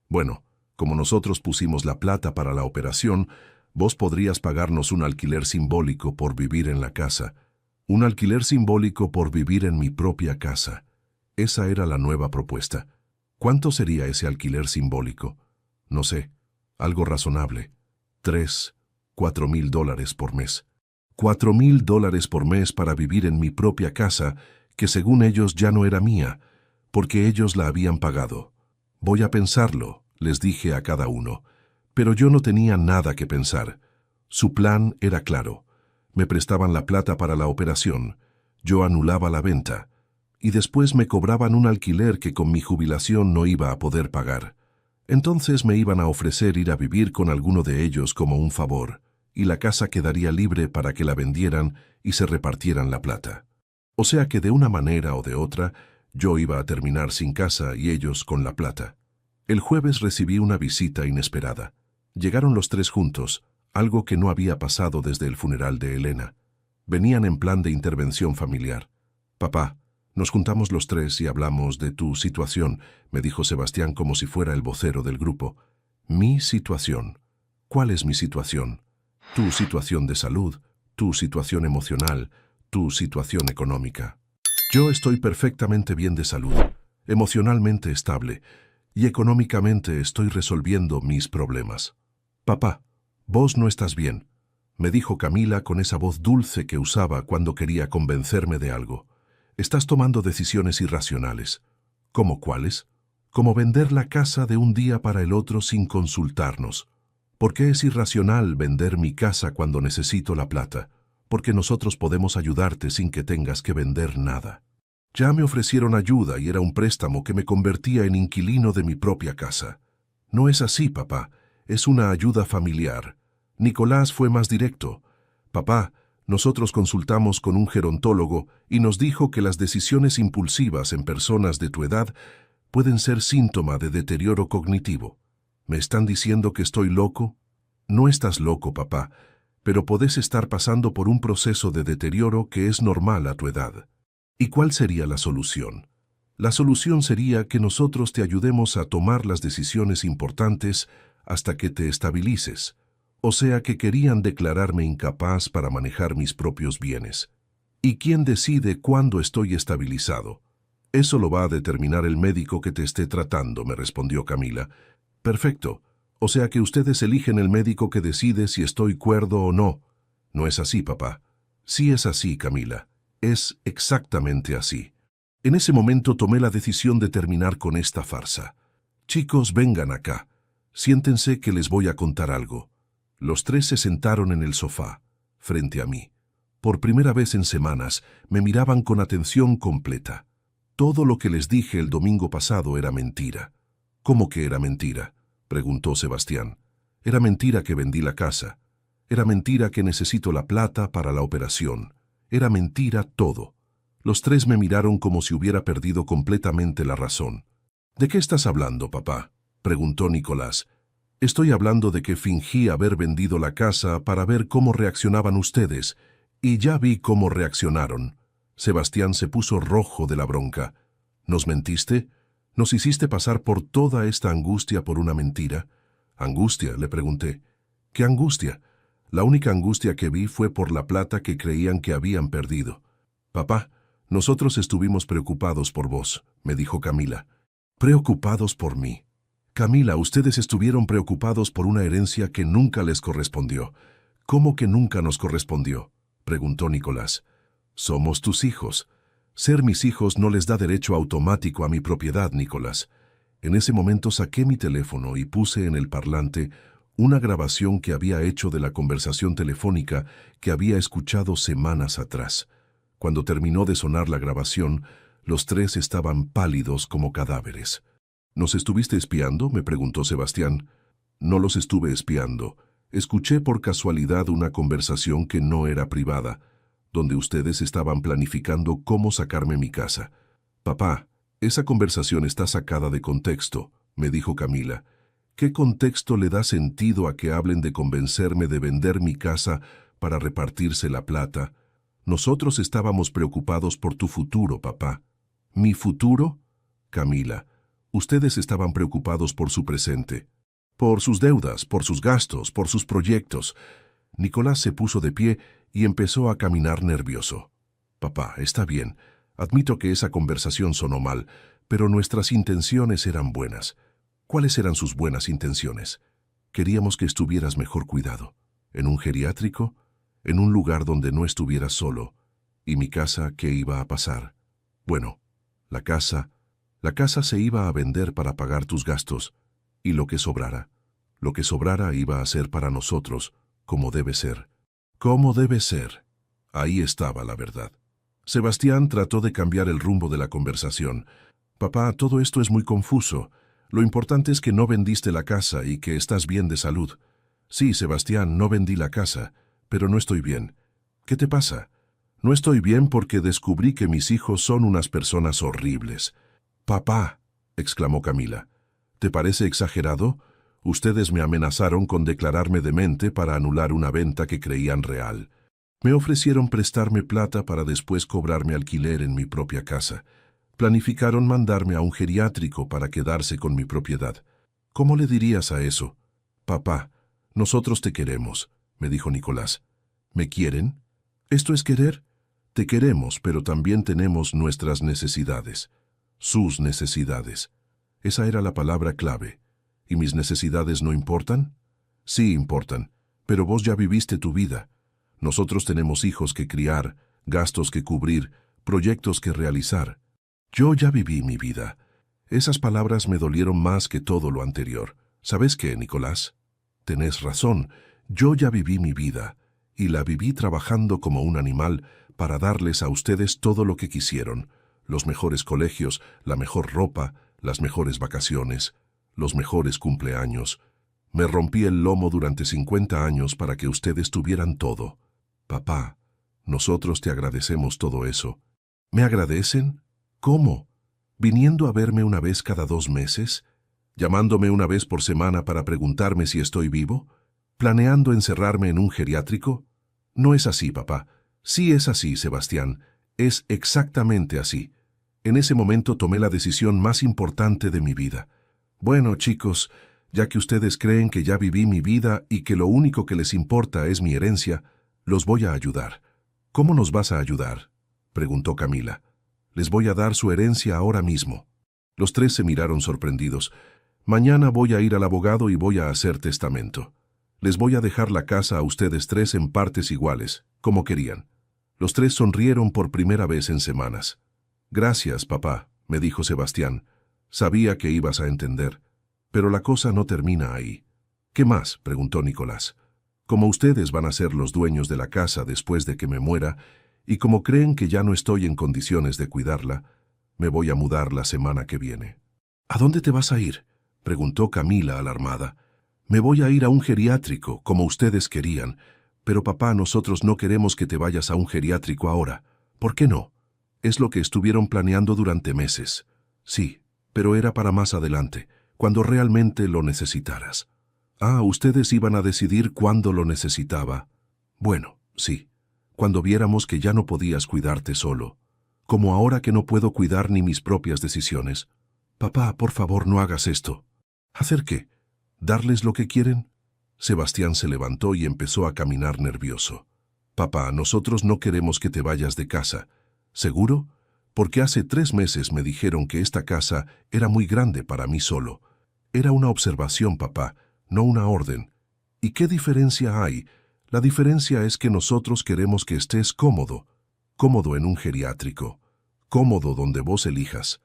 Bueno, como nosotros pusimos la plata para la operación, vos podrías pagarnos un alquiler simbólico por vivir en la casa. Un alquiler simbólico por vivir en mi propia casa. Esa era la nueva propuesta. ¿Cuánto sería ese alquiler simbólico? No sé, algo razonable. 3, $4,000 por mes. $4,000 por mes para vivir en mi propia casa, que según ellos ya no era mía, porque ellos la habían pagado. Voy a pensarlo, les dije a cada uno. Pero yo no tenía nada que pensar. Su plan era claro. Me prestaban la plata para la operación, yo anulaba la venta, y después me cobraban un alquiler que con mi jubilación no iba a poder pagar. Entonces me iban a ofrecer ir a vivir con alguno de ellos como un favor, y la casa quedaría libre para que la vendieran y se repartieran la plata. O sea que de una manera o de otra, yo iba a terminar sin casa y ellos con la plata. El jueves recibí una visita inesperada. Llegaron los tres juntos, algo que no había pasado desde el funeral de Elena. Venían en plan de intervención familiar. Papá, nos juntamos los tres y hablamos de tu situación, me dijo Sebastián como si fuera el vocero del grupo. Mi situación. ¿Cuál es mi situación? Tu situación de salud, tu situación emocional, tu situación económica. Yo estoy perfectamente bien de salud, emocionalmente estable, y económicamente estoy resolviendo mis problemas. Papá, vos no estás bien, me dijo Camila con esa voz dulce que usaba cuando quería convencerme de algo. Estás tomando decisiones irracionales. ¿Cómo cuáles? Como vender la casa de un día para el otro sin consultarnos. ¿Por qué es irracional vender mi casa cuando necesito la plata? Porque nosotros podemos ayudarte sin que tengas que vender nada. Ya me ofrecieron ayuda y era un préstamo que me convertía en inquilino de mi propia casa. No es así, papá. Es una ayuda familiar. Nicolás fue más directo. Papá, nosotros consultamos con un gerontólogo y nos dijo que las decisiones impulsivas en personas de tu edad pueden ser síntoma de deterioro cognitivo. ¿Me están diciendo que estoy loco? No estás loco, papá, pero podés estar pasando por un proceso de deterioro que es normal a tu edad. ¿Y cuál sería la solución? La solución sería que nosotros te ayudemos a tomar las decisiones importantes hasta que te estabilices. O sea que querían declararme incapaz para manejar mis propios bienes. ¿Y quién decide cuándo estoy estabilizado? Eso lo va a determinar el médico que te esté tratando, me respondió Camila. Perfecto. O sea que ustedes eligen el médico que decide si estoy cuerdo o no. No es así, papá. Sí es así, Camila. Es exactamente así. En ese momento tomé la decisión de terminar con esta farsa. Chicos, vengan acá. Siéntense que les voy a contar algo. Los tres se sentaron en el sofá, frente a mí. Por primera vez en semanas, me miraban con atención completa. Todo lo que les dije el domingo pasado era mentira. ¿Cómo que era mentira?, preguntó Sebastián. Era mentira que vendí la casa. Era mentira que necesito la plata para la operación. Era mentira todo. Los tres me miraron como si hubiera perdido completamente la razón. ¿De qué estás hablando, papá?, preguntó Nicolás. Estoy hablando de que fingí haber vendido la casa para ver cómo reaccionaban ustedes, y ya vi cómo reaccionaron. Sebastián se puso rojo de la bronca. ¿Nos mentiste? ¿Nos hiciste pasar por toda esta angustia por una mentira? ¿Angustia?, le pregunté. ¿Qué angustia? La única angustia que vi fue por la plata que creían que habían perdido. Papá, nosotros estuvimos preocupados por vos, me dijo Camila. ¿Preocupados por mí? Camila, ustedes estuvieron preocupados por una herencia que nunca les correspondió. ¿Cómo que nunca nos correspondió?, preguntó Nicolás. Somos tus hijos. Ser mis hijos no les da derecho automático a mi propiedad, Nicolás. En ese momento saqué mi teléfono y puse en el parlante una grabación que había hecho de la conversación telefónica que había escuchado semanas atrás. Cuando terminó de sonar la grabación, los tres estaban pálidos como cadáveres. ¿Nos estuviste espiando?, me preguntó Sebastián. No los estuve espiando. Escuché por casualidad una conversación que no era privada, donde ustedes estaban planificando cómo sacarme mi casa. Papá, esa conversación está sacada de contexto, me dijo Camila. ¿Qué contexto le da sentido a que hablen de convencerme de vender mi casa para repartirse la plata? Nosotros estábamos preocupados por tu futuro, papá. ¿Mi futuro? Camila, ustedes estaban preocupados por su presente, por sus deudas, por sus gastos, por sus proyectos. Nicolás se puso de pie y empezó a caminar nervioso. Papá, está bien. Admito que esa conversación sonó mal, pero nuestras intenciones eran buenas. ¿Cuáles eran sus buenas intenciones? Queríamos que estuvieras mejor cuidado. ¿En un geriátrico? ¿En un lugar donde no estuvieras solo? ¿Y mi casa qué iba a pasar? Bueno, la casa se iba a vender para pagar tus gastos, y lo que sobrara iba a ser para nosotros, como debe ser. ¿Cómo debe ser? Ahí estaba la verdad. Sebastián trató de cambiar el rumbo de la conversación. Papá, todo esto es muy confuso. Lo importante es que no vendiste la casa y que estás bien de salud. Sí, Sebastián, no vendí la casa, pero no estoy bien. ¿Qué te pasa? No estoy bien porque descubrí que mis hijos son unas personas horribles. Papá, exclamó Camila, ¿te parece exagerado? Ustedes me amenazaron con declararme demente para anular una venta que creían real. Me ofrecieron prestarme plata para después cobrarme alquiler en mi propia casa. Planificaron mandarme a un geriátrico para quedarse con mi propiedad. ¿Cómo le dirías a eso? Papá, nosotros te queremos, me dijo Nicolás. ¿Me quieren? ¿Esto es querer? Te queremos, pero también tenemos nuestras necesidades. Sus necesidades. Esa era la palabra clave. ¿Y mis necesidades no importan? Sí importan, pero vos ya viviste tu vida. Nosotros tenemos hijos que criar, gastos que cubrir, proyectos que realizar. Yo ya viví mi vida. Esas palabras me dolieron más que todo lo anterior. ¿Sabes qué, Nicolás? Tenés razón, yo ya viví mi vida, y la viví trabajando como un animal para darles a ustedes todo lo que quisieron. Los mejores colegios, la mejor ropa, las mejores vacaciones, los mejores cumpleaños. Me rompí el lomo durante 50 años para que ustedes tuvieran todo. Papá, nosotros te agradecemos todo eso. ¿Me agradecen? ¿Cómo? ¿Viniendo a verme una vez cada 2 meses? ¿Llamándome una vez por semana para preguntarme si estoy vivo? ¿Planeando encerrarme en un geriátrico? No es así, papá. Sí es así, Sebastián. Es exactamente así. En ese momento tomé la decisión más importante de mi vida. Bueno, chicos, ya que ustedes creen que ya viví mi vida y que lo único que les importa es mi herencia, los voy a ayudar. ¿Cómo nos vas a ayudar?, preguntó Camila. Les voy a dar su herencia ahora mismo. Los tres se miraron sorprendidos. Mañana voy a ir al abogado y voy a hacer testamento. Les voy a dejar la casa a ustedes tres en partes iguales, como querían. Los tres sonrieron por primera vez en semanas. Gracias, papá, me dijo Sebastián. Sabía que ibas a entender. Pero la cosa no termina ahí. ¿Qué más?, preguntó Nicolás. Como ustedes van a ser los dueños de la casa después de que me muera, y como creen que ya no estoy en condiciones de cuidarla, me voy a mudar la semana que viene. ¿A dónde te vas a ir?, preguntó Camila alarmada. Me voy a ir a un geriátrico, como ustedes querían. Pero papá, nosotros no queremos que te vayas a un geriátrico ahora. ¿Por qué no? Es lo que estuvieron planeando durante meses. Sí, pero era para más adelante, cuando realmente lo necesitaras. Ah, ustedes iban a decidir cuándo lo necesitaba. Bueno, sí, cuando viéramos que ya no podías cuidarte solo. Como ahora que no puedo cuidar ni mis propias decisiones. Papá, por favor, no hagas esto. ¿Hacer qué? ¿Darles lo que quieren? Sebastián se levantó y empezó a caminar nervioso. Papá, nosotros no queremos que te vayas de casa. ¿Seguro? Porque hace 3 meses me dijeron que esta casa era muy grande para mí solo. Era una observación, papá, no una orden. ¿Y qué diferencia hay? La diferencia es que nosotros queremos que estés cómodo. Cómodo en un geriátrico. Cómodo donde vos elijas.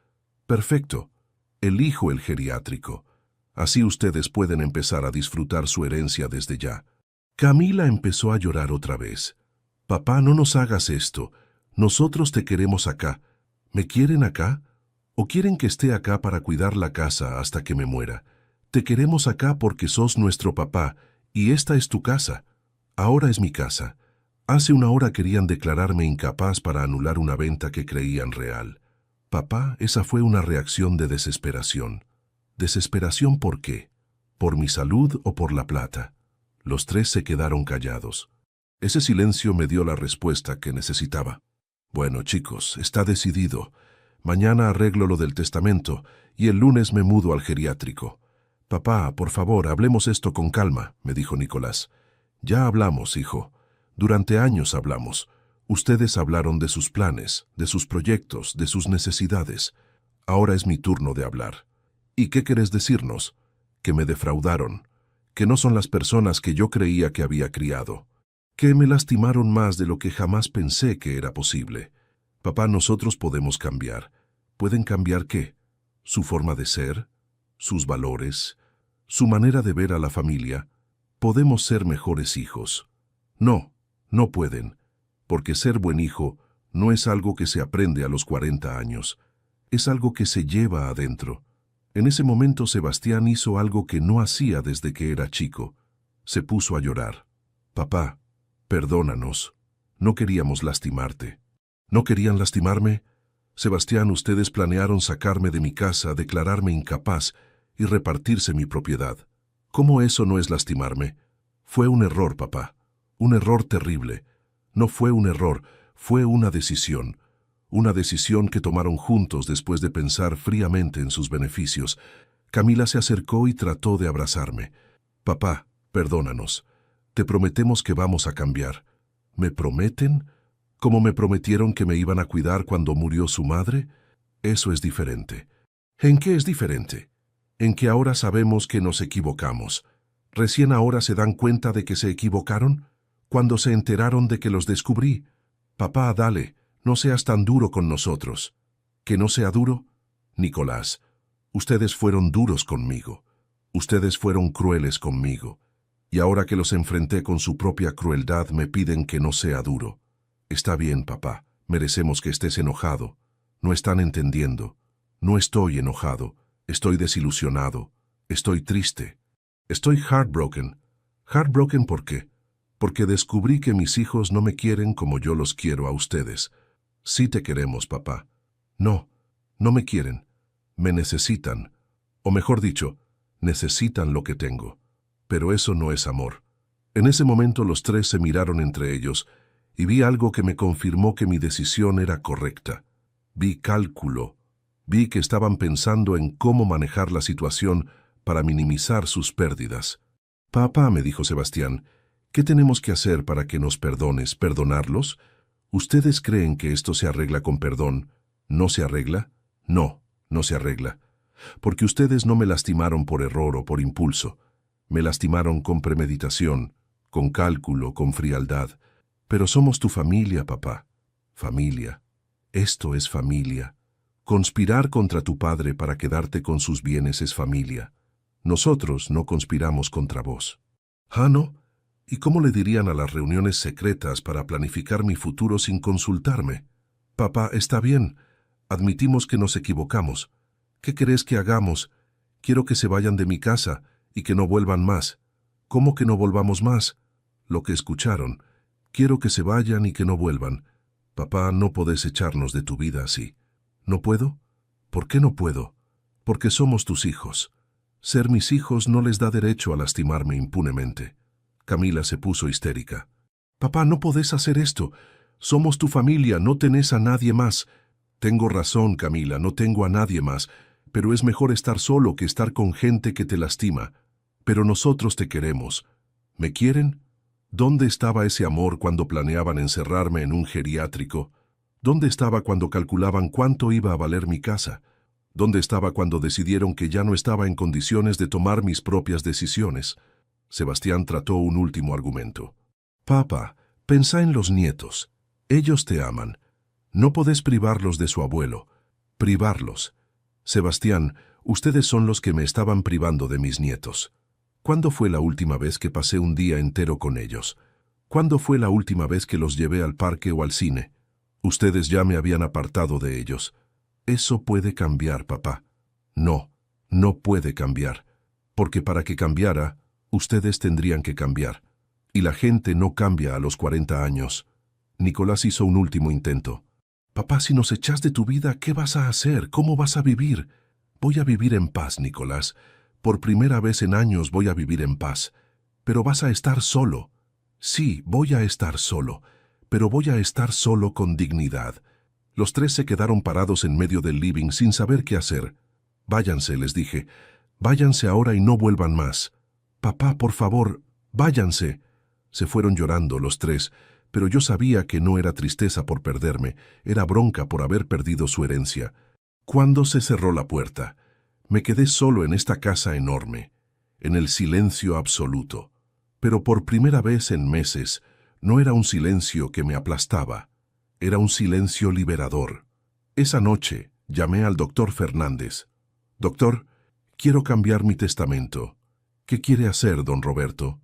Perfecto. Elijo el geriátrico. Así ustedes pueden empezar a disfrutar su herencia desde ya. Camila empezó a llorar otra vez. Papá, no nos hagas esto. Nosotros te queremos acá. ¿Me quieren acá? ¿O quieren que esté acá para cuidar la casa hasta que me muera? Te queremos acá porque sos nuestro papá, y esta es tu casa. Ahora es mi casa. Hace una hora querían declararme incapaz para anular una venta que creían real. Papá, esa fue una reacción de desesperación. ¿Desesperación por qué? ¿Por mi salud o por la plata? Los tres se quedaron callados. Ese silencio me dio la respuesta que necesitaba. Bueno, chicos, está decidido. Mañana arreglo lo del testamento y el lunes me mudo al geriátrico. Papá, por favor, hablemos esto con calma, me dijo Nicolás. Ya hablamos, hijo. Durante años hablamos. Ustedes hablaron de sus planes, de sus proyectos, de sus necesidades. Ahora es mi turno de hablar. ¿Y qué querés decirnos? Que me defraudaron, que no son las personas que yo creía que había criado, que me lastimaron más de lo que jamás pensé que era posible. Papá, nosotros podemos cambiar. ¿Pueden cambiar qué? ¿Su forma de ser? ¿Sus valores? ¿Su manera de ver a la familia? Podemos ser mejores hijos. No, no pueden, porque ser buen hijo no es algo que se aprende a los 40 años, es algo que se lleva adentro. En ese momento Sebastián hizo algo que no hacía desde que era chico. Se puso a llorar. Papá, perdónanos. No queríamos lastimarte. ¿No querían lastimarme? Sebastián, ustedes planearon sacarme de mi casa, declararme incapaz y repartirse mi propiedad. ¿Cómo eso no es lastimarme? Fue un error, papá. Un error terrible. No fue un error, fue una decisión. Una decisión que tomaron juntos después de pensar fríamente en sus beneficios. Camila se acercó y trató de abrazarme. Papá, perdónanos. Te prometemos que vamos a cambiar. ¿Me prometen? ¿Como me prometieron que me iban a cuidar cuando murió su madre? Eso es diferente. ¿En qué es diferente? En que ahora sabemos que nos equivocamos. ¿Recién ahora se dan cuenta de que se equivocaron? Cuando se enteraron de que los descubrí. Papá, dale. No seas tan duro con nosotros. ¿Que no sea duro? Nicolás, ustedes fueron duros conmigo. Ustedes fueron crueles conmigo. Y ahora que los enfrenté con su propia crueldad, me piden que no sea duro. Está bien, papá. Merecemos que estés enojado. No están entendiendo. No estoy enojado. Estoy desilusionado. Estoy triste. Estoy heartbroken. ¿Heartbroken por qué? Porque descubrí que mis hijos no me quieren como yo los quiero a ustedes. Sí te queremos, papá. No, no me quieren. Me necesitan. O mejor dicho, necesitan lo que tengo. Pero eso no es amor. En ese momento los tres se miraron entre ellos y vi algo que me confirmó que mi decisión era correcta. Vi cálculo. Vi que estaban pensando en cómo manejar la situación para minimizar sus pérdidas. Papá, me dijo Sebastián, ¿qué tenemos que hacer para que nos perdones? ¿Perdonarlos? ¿Ustedes creen que esto se arregla con perdón? ¿No se arregla? No, no se arregla. Porque ustedes no me lastimaron por error o por impulso. Me lastimaron con premeditación, con cálculo, con frialdad. Pero somos tu familia, papá. Familia. Esto es familia. Conspirar contra tu padre para quedarte con sus bienes es familia. Nosotros no conspiramos contra vos. ¿Ah, no? ¿Y cómo le dirían a las reuniones secretas para planificar mi futuro sin consultarme? Papá, está bien. Admitimos que nos equivocamos. ¿Qué querés que hagamos? Quiero que se vayan de mi casa y que no vuelvan más. ¿Cómo que no volvamos más? Lo que escucharon. Quiero que se vayan y que no vuelvan. Papá, no podés echarnos de tu vida así. ¿No puedo? ¿Por qué no puedo? Porque somos tus hijos. Ser mis hijos no les da derecho a lastimarme impunemente. Camila se puso histérica. Papá, no podés hacer esto. Somos tu familia, no tenés a nadie más. Tengo razón, Camila, no tengo a nadie más, pero es mejor estar solo que estar con gente que te lastima. Pero nosotros te queremos. ¿Me quieren? ¿Dónde estaba ese amor cuando planeaban encerrarme en un geriátrico? ¿Dónde estaba cuando calculaban cuánto iba a valer mi casa? ¿Dónde estaba cuando decidieron que ya no estaba en condiciones de tomar mis propias decisiones? Sebastián trató un último argumento. Papá, pensá en los nietos. Ellos te aman. No podés privarlos de su abuelo. Privarlos. Sebastián, ustedes son los que me estaban privando de mis nietos. ¿Cuándo fue la última vez que pasé un día entero con ellos? ¿Cuándo fue la última vez que los llevé al parque o al cine? Ustedes ya me habían apartado de ellos. Eso puede cambiar, papá. No, no puede cambiar. Porque para que cambiara, ustedes tendrían que cambiar. Y la gente no cambia a los 40 años. Nicolás hizo un último intento. Papá, si nos echas de tu vida, ¿qué vas a hacer? ¿Cómo vas a vivir? Voy a vivir en paz, Nicolás. Por primera vez en años voy a vivir en paz. Pero vas a estar solo. Sí, voy a estar solo. Pero voy a estar solo con dignidad. Los tres se quedaron parados en medio del living sin saber qué hacer. Váyanse, les dije. Váyanse ahora y no vuelvan más. Papá, por favor, váyanse. Se fueron llorando los tres, pero yo sabía que no era tristeza por perderme, era bronca por haber perdido su herencia. Cuando se cerró la puerta, me quedé solo en esta casa enorme, en el silencio absoluto. Pero por primera vez en meses, no era un silencio que me aplastaba, era un silencio liberador. Esa noche llamé al doctor Fernández. Doctor, quiero cambiar mi testamento. ¿Qué quiere hacer, don Roberto?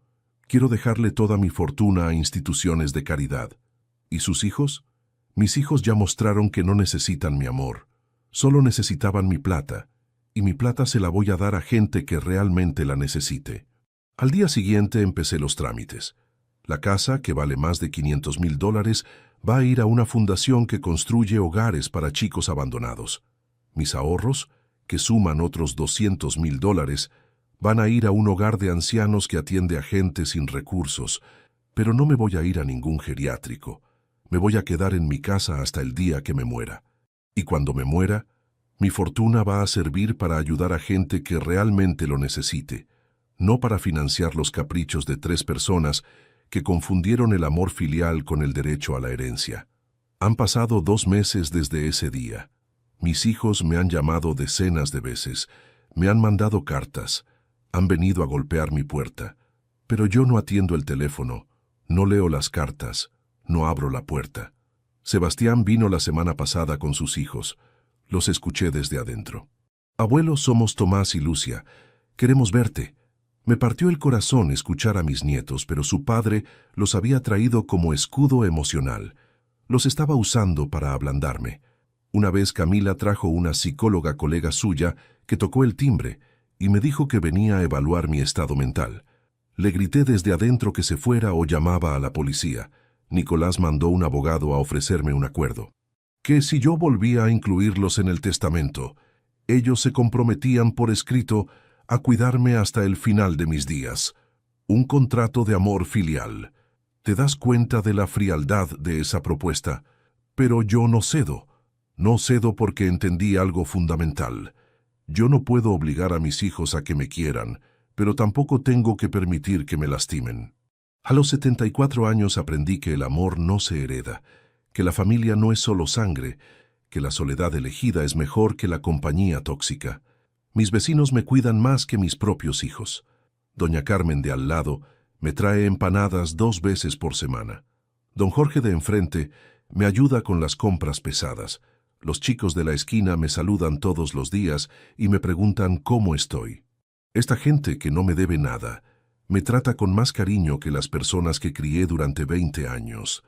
Quiero dejarle toda mi fortuna a instituciones de caridad. ¿Y sus hijos? Mis hijos ya mostraron que no necesitan mi amor. Solo necesitaban mi plata, y mi plata se la voy a dar a gente que realmente la necesite. Al día siguiente empecé los trámites. La casa, que vale más de $500,000, va a ir a una fundación que construye hogares para chicos abandonados. Mis ahorros, que suman otros $200,000, van a ir a un hogar de ancianos que atiende a gente sin recursos, pero no me voy a ir a ningún geriátrico. Me voy a quedar en mi casa hasta el día que me muera. Y cuando me muera, mi fortuna va a servir para ayudar a gente que realmente lo necesite, no para financiar los caprichos de 3 personas que confundieron el amor filial con el derecho a la herencia. Han pasado 2 meses desde ese día. Mis hijos me han llamado decenas de veces, me han mandado cartas, han venido a golpear mi puerta, pero yo no atiendo el teléfono, no leo las cartas, no abro la puerta. Sebastián vino la semana pasada con sus hijos. Los escuché desde adentro. Abuelo, somos Tomás y Lucia. Queremos verte. Me partió el corazón escuchar a mis nietos, pero su padre los había traído como escudo emocional. Los estaba usando para ablandarme. Una vez Camila trajo una psicóloga colega suya que tocó el timbre y me dijo que venía a evaluar mi estado mental. Le grité desde adentro que se fuera o llamaba a la policía. Nicolás mandó un abogado a ofrecerme un acuerdo. Que si yo volvía a incluirlos en el testamento, ellos se comprometían por escrito a cuidarme hasta el final de mis días. Un contrato de amor filial. ¿Te das cuenta de la frialdad de esa propuesta? Pero yo no cedo. No cedo porque entendí algo fundamental. Yo no puedo obligar a mis hijos a que me quieran, pero tampoco tengo que permitir que me lastimen. A los 74 años aprendí que el amor no se hereda, que la familia no es solo sangre, que la soledad elegida es mejor que la compañía tóxica. Mis vecinos me cuidan más que mis propios hijos. Doña Carmen de al lado me trae empanadas 2 veces por semana. Don Jorge de enfrente me ayuda con las compras pesadas. Los chicos de la esquina me saludan todos los días y me preguntan cómo estoy. Esta gente que no me debe nada me trata con más cariño que las personas que crié durante 20 años.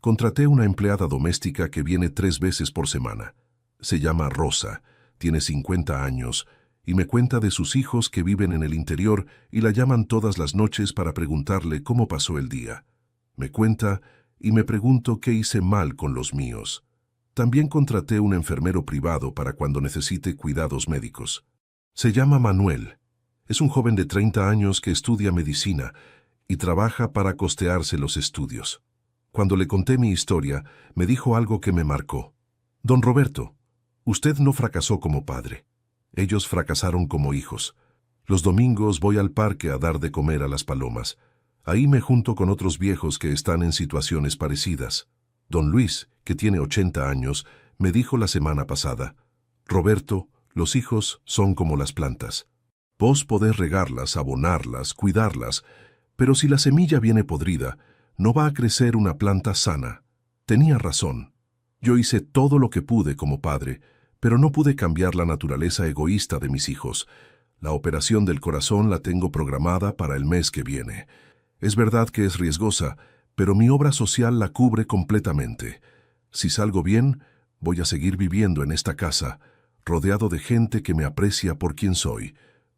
Contraté una empleada doméstica que viene 3 veces por semana. Se llama Rosa, tiene 50 años y me cuenta de sus hijos que viven en el interior y la llaman todas las noches para preguntarle cómo pasó el día. Me cuenta y me pregunto qué hice mal con los míos. También contraté un enfermero privado para cuando necesite cuidados médicos. Se llama Manuel. Es un joven de 30 años que estudia medicina y trabaja para costearse los estudios. Cuando le conté mi historia, me dijo algo que me marcó. Don Roberto, usted no fracasó como padre. Ellos fracasaron como hijos. Los domingos voy al parque a dar de comer a las palomas. Ahí me junto con otros viejos que están en situaciones parecidas. Don Luis, que tiene 80 años, me dijo la semana pasada: Roberto, los hijos son como las plantas. Vos podés regarlas, abonarlas, cuidarlas, pero si la semilla viene podrida, no va a crecer una planta sana. Tenía razón. Yo hice todo lo que pude como padre, pero no pude cambiar la naturaleza egoísta de mis hijos. La operación del corazón la tengo programada para el mes que viene. Es verdad que es riesgosa, pero mi obra social la cubre completamente. Si salgo bien, voy a seguir viviendo en esta casa, rodeado de gente que me aprecia por quien soy,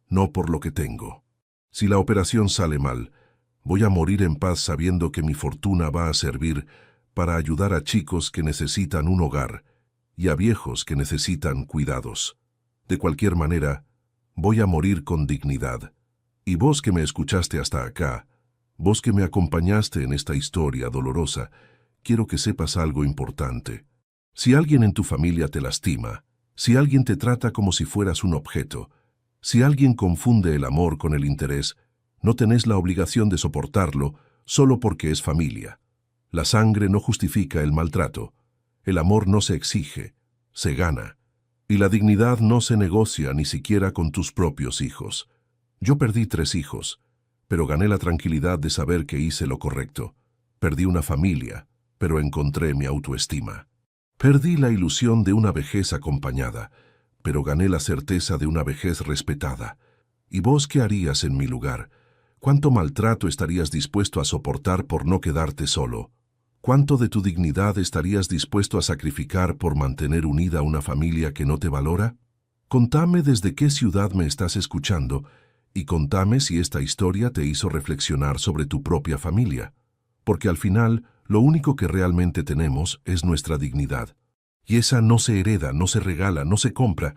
no por lo que tengo. Si la operación sale mal, voy a morir en paz sabiendo que mi fortuna va a servir para ayudar a chicos que necesitan un hogar y a viejos que necesitan cuidados. De cualquier manera, voy a morir con dignidad. Y vos que me escuchaste hasta acá, vos que me acompañaste en esta historia dolorosa, quiero que sepas algo importante. Si alguien en tu familia te lastima, si alguien te trata como si fueras un objeto, si alguien confunde el amor con el interés, no tenés la obligación de soportarlo solo porque es familia. La sangre no justifica el maltrato. El amor no se exige, se gana. Y la dignidad no se negocia ni siquiera con tus propios hijos. Yo perdí 3 hijos, pero gané la tranquilidad de saber que hice lo correcto. Perdí una familia, pero encontré mi autoestima. Perdí la ilusión de una vejez acompañada, pero gané la certeza de una vejez respetada. ¿Y vos qué harías en mi lugar? ¿Cuánto maltrato estarías dispuesto a soportar por no quedarte solo? ¿Cuánto de tu dignidad estarías dispuesto a sacrificar por mantener unida una familia que no te valora? Contame desde qué ciudad me estás escuchando y contame si esta historia te hizo reflexionar sobre tu propia familia. Porque al final, lo único que realmente tenemos es nuestra dignidad. Y esa no se hereda, no se regala, no se compra,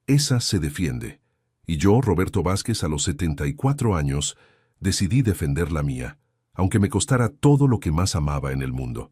esa se defiende. Y yo, Roberto Vázquez, a los 74 años, decidí defender la mía, aunque me costara todo lo que más amaba en el mundo.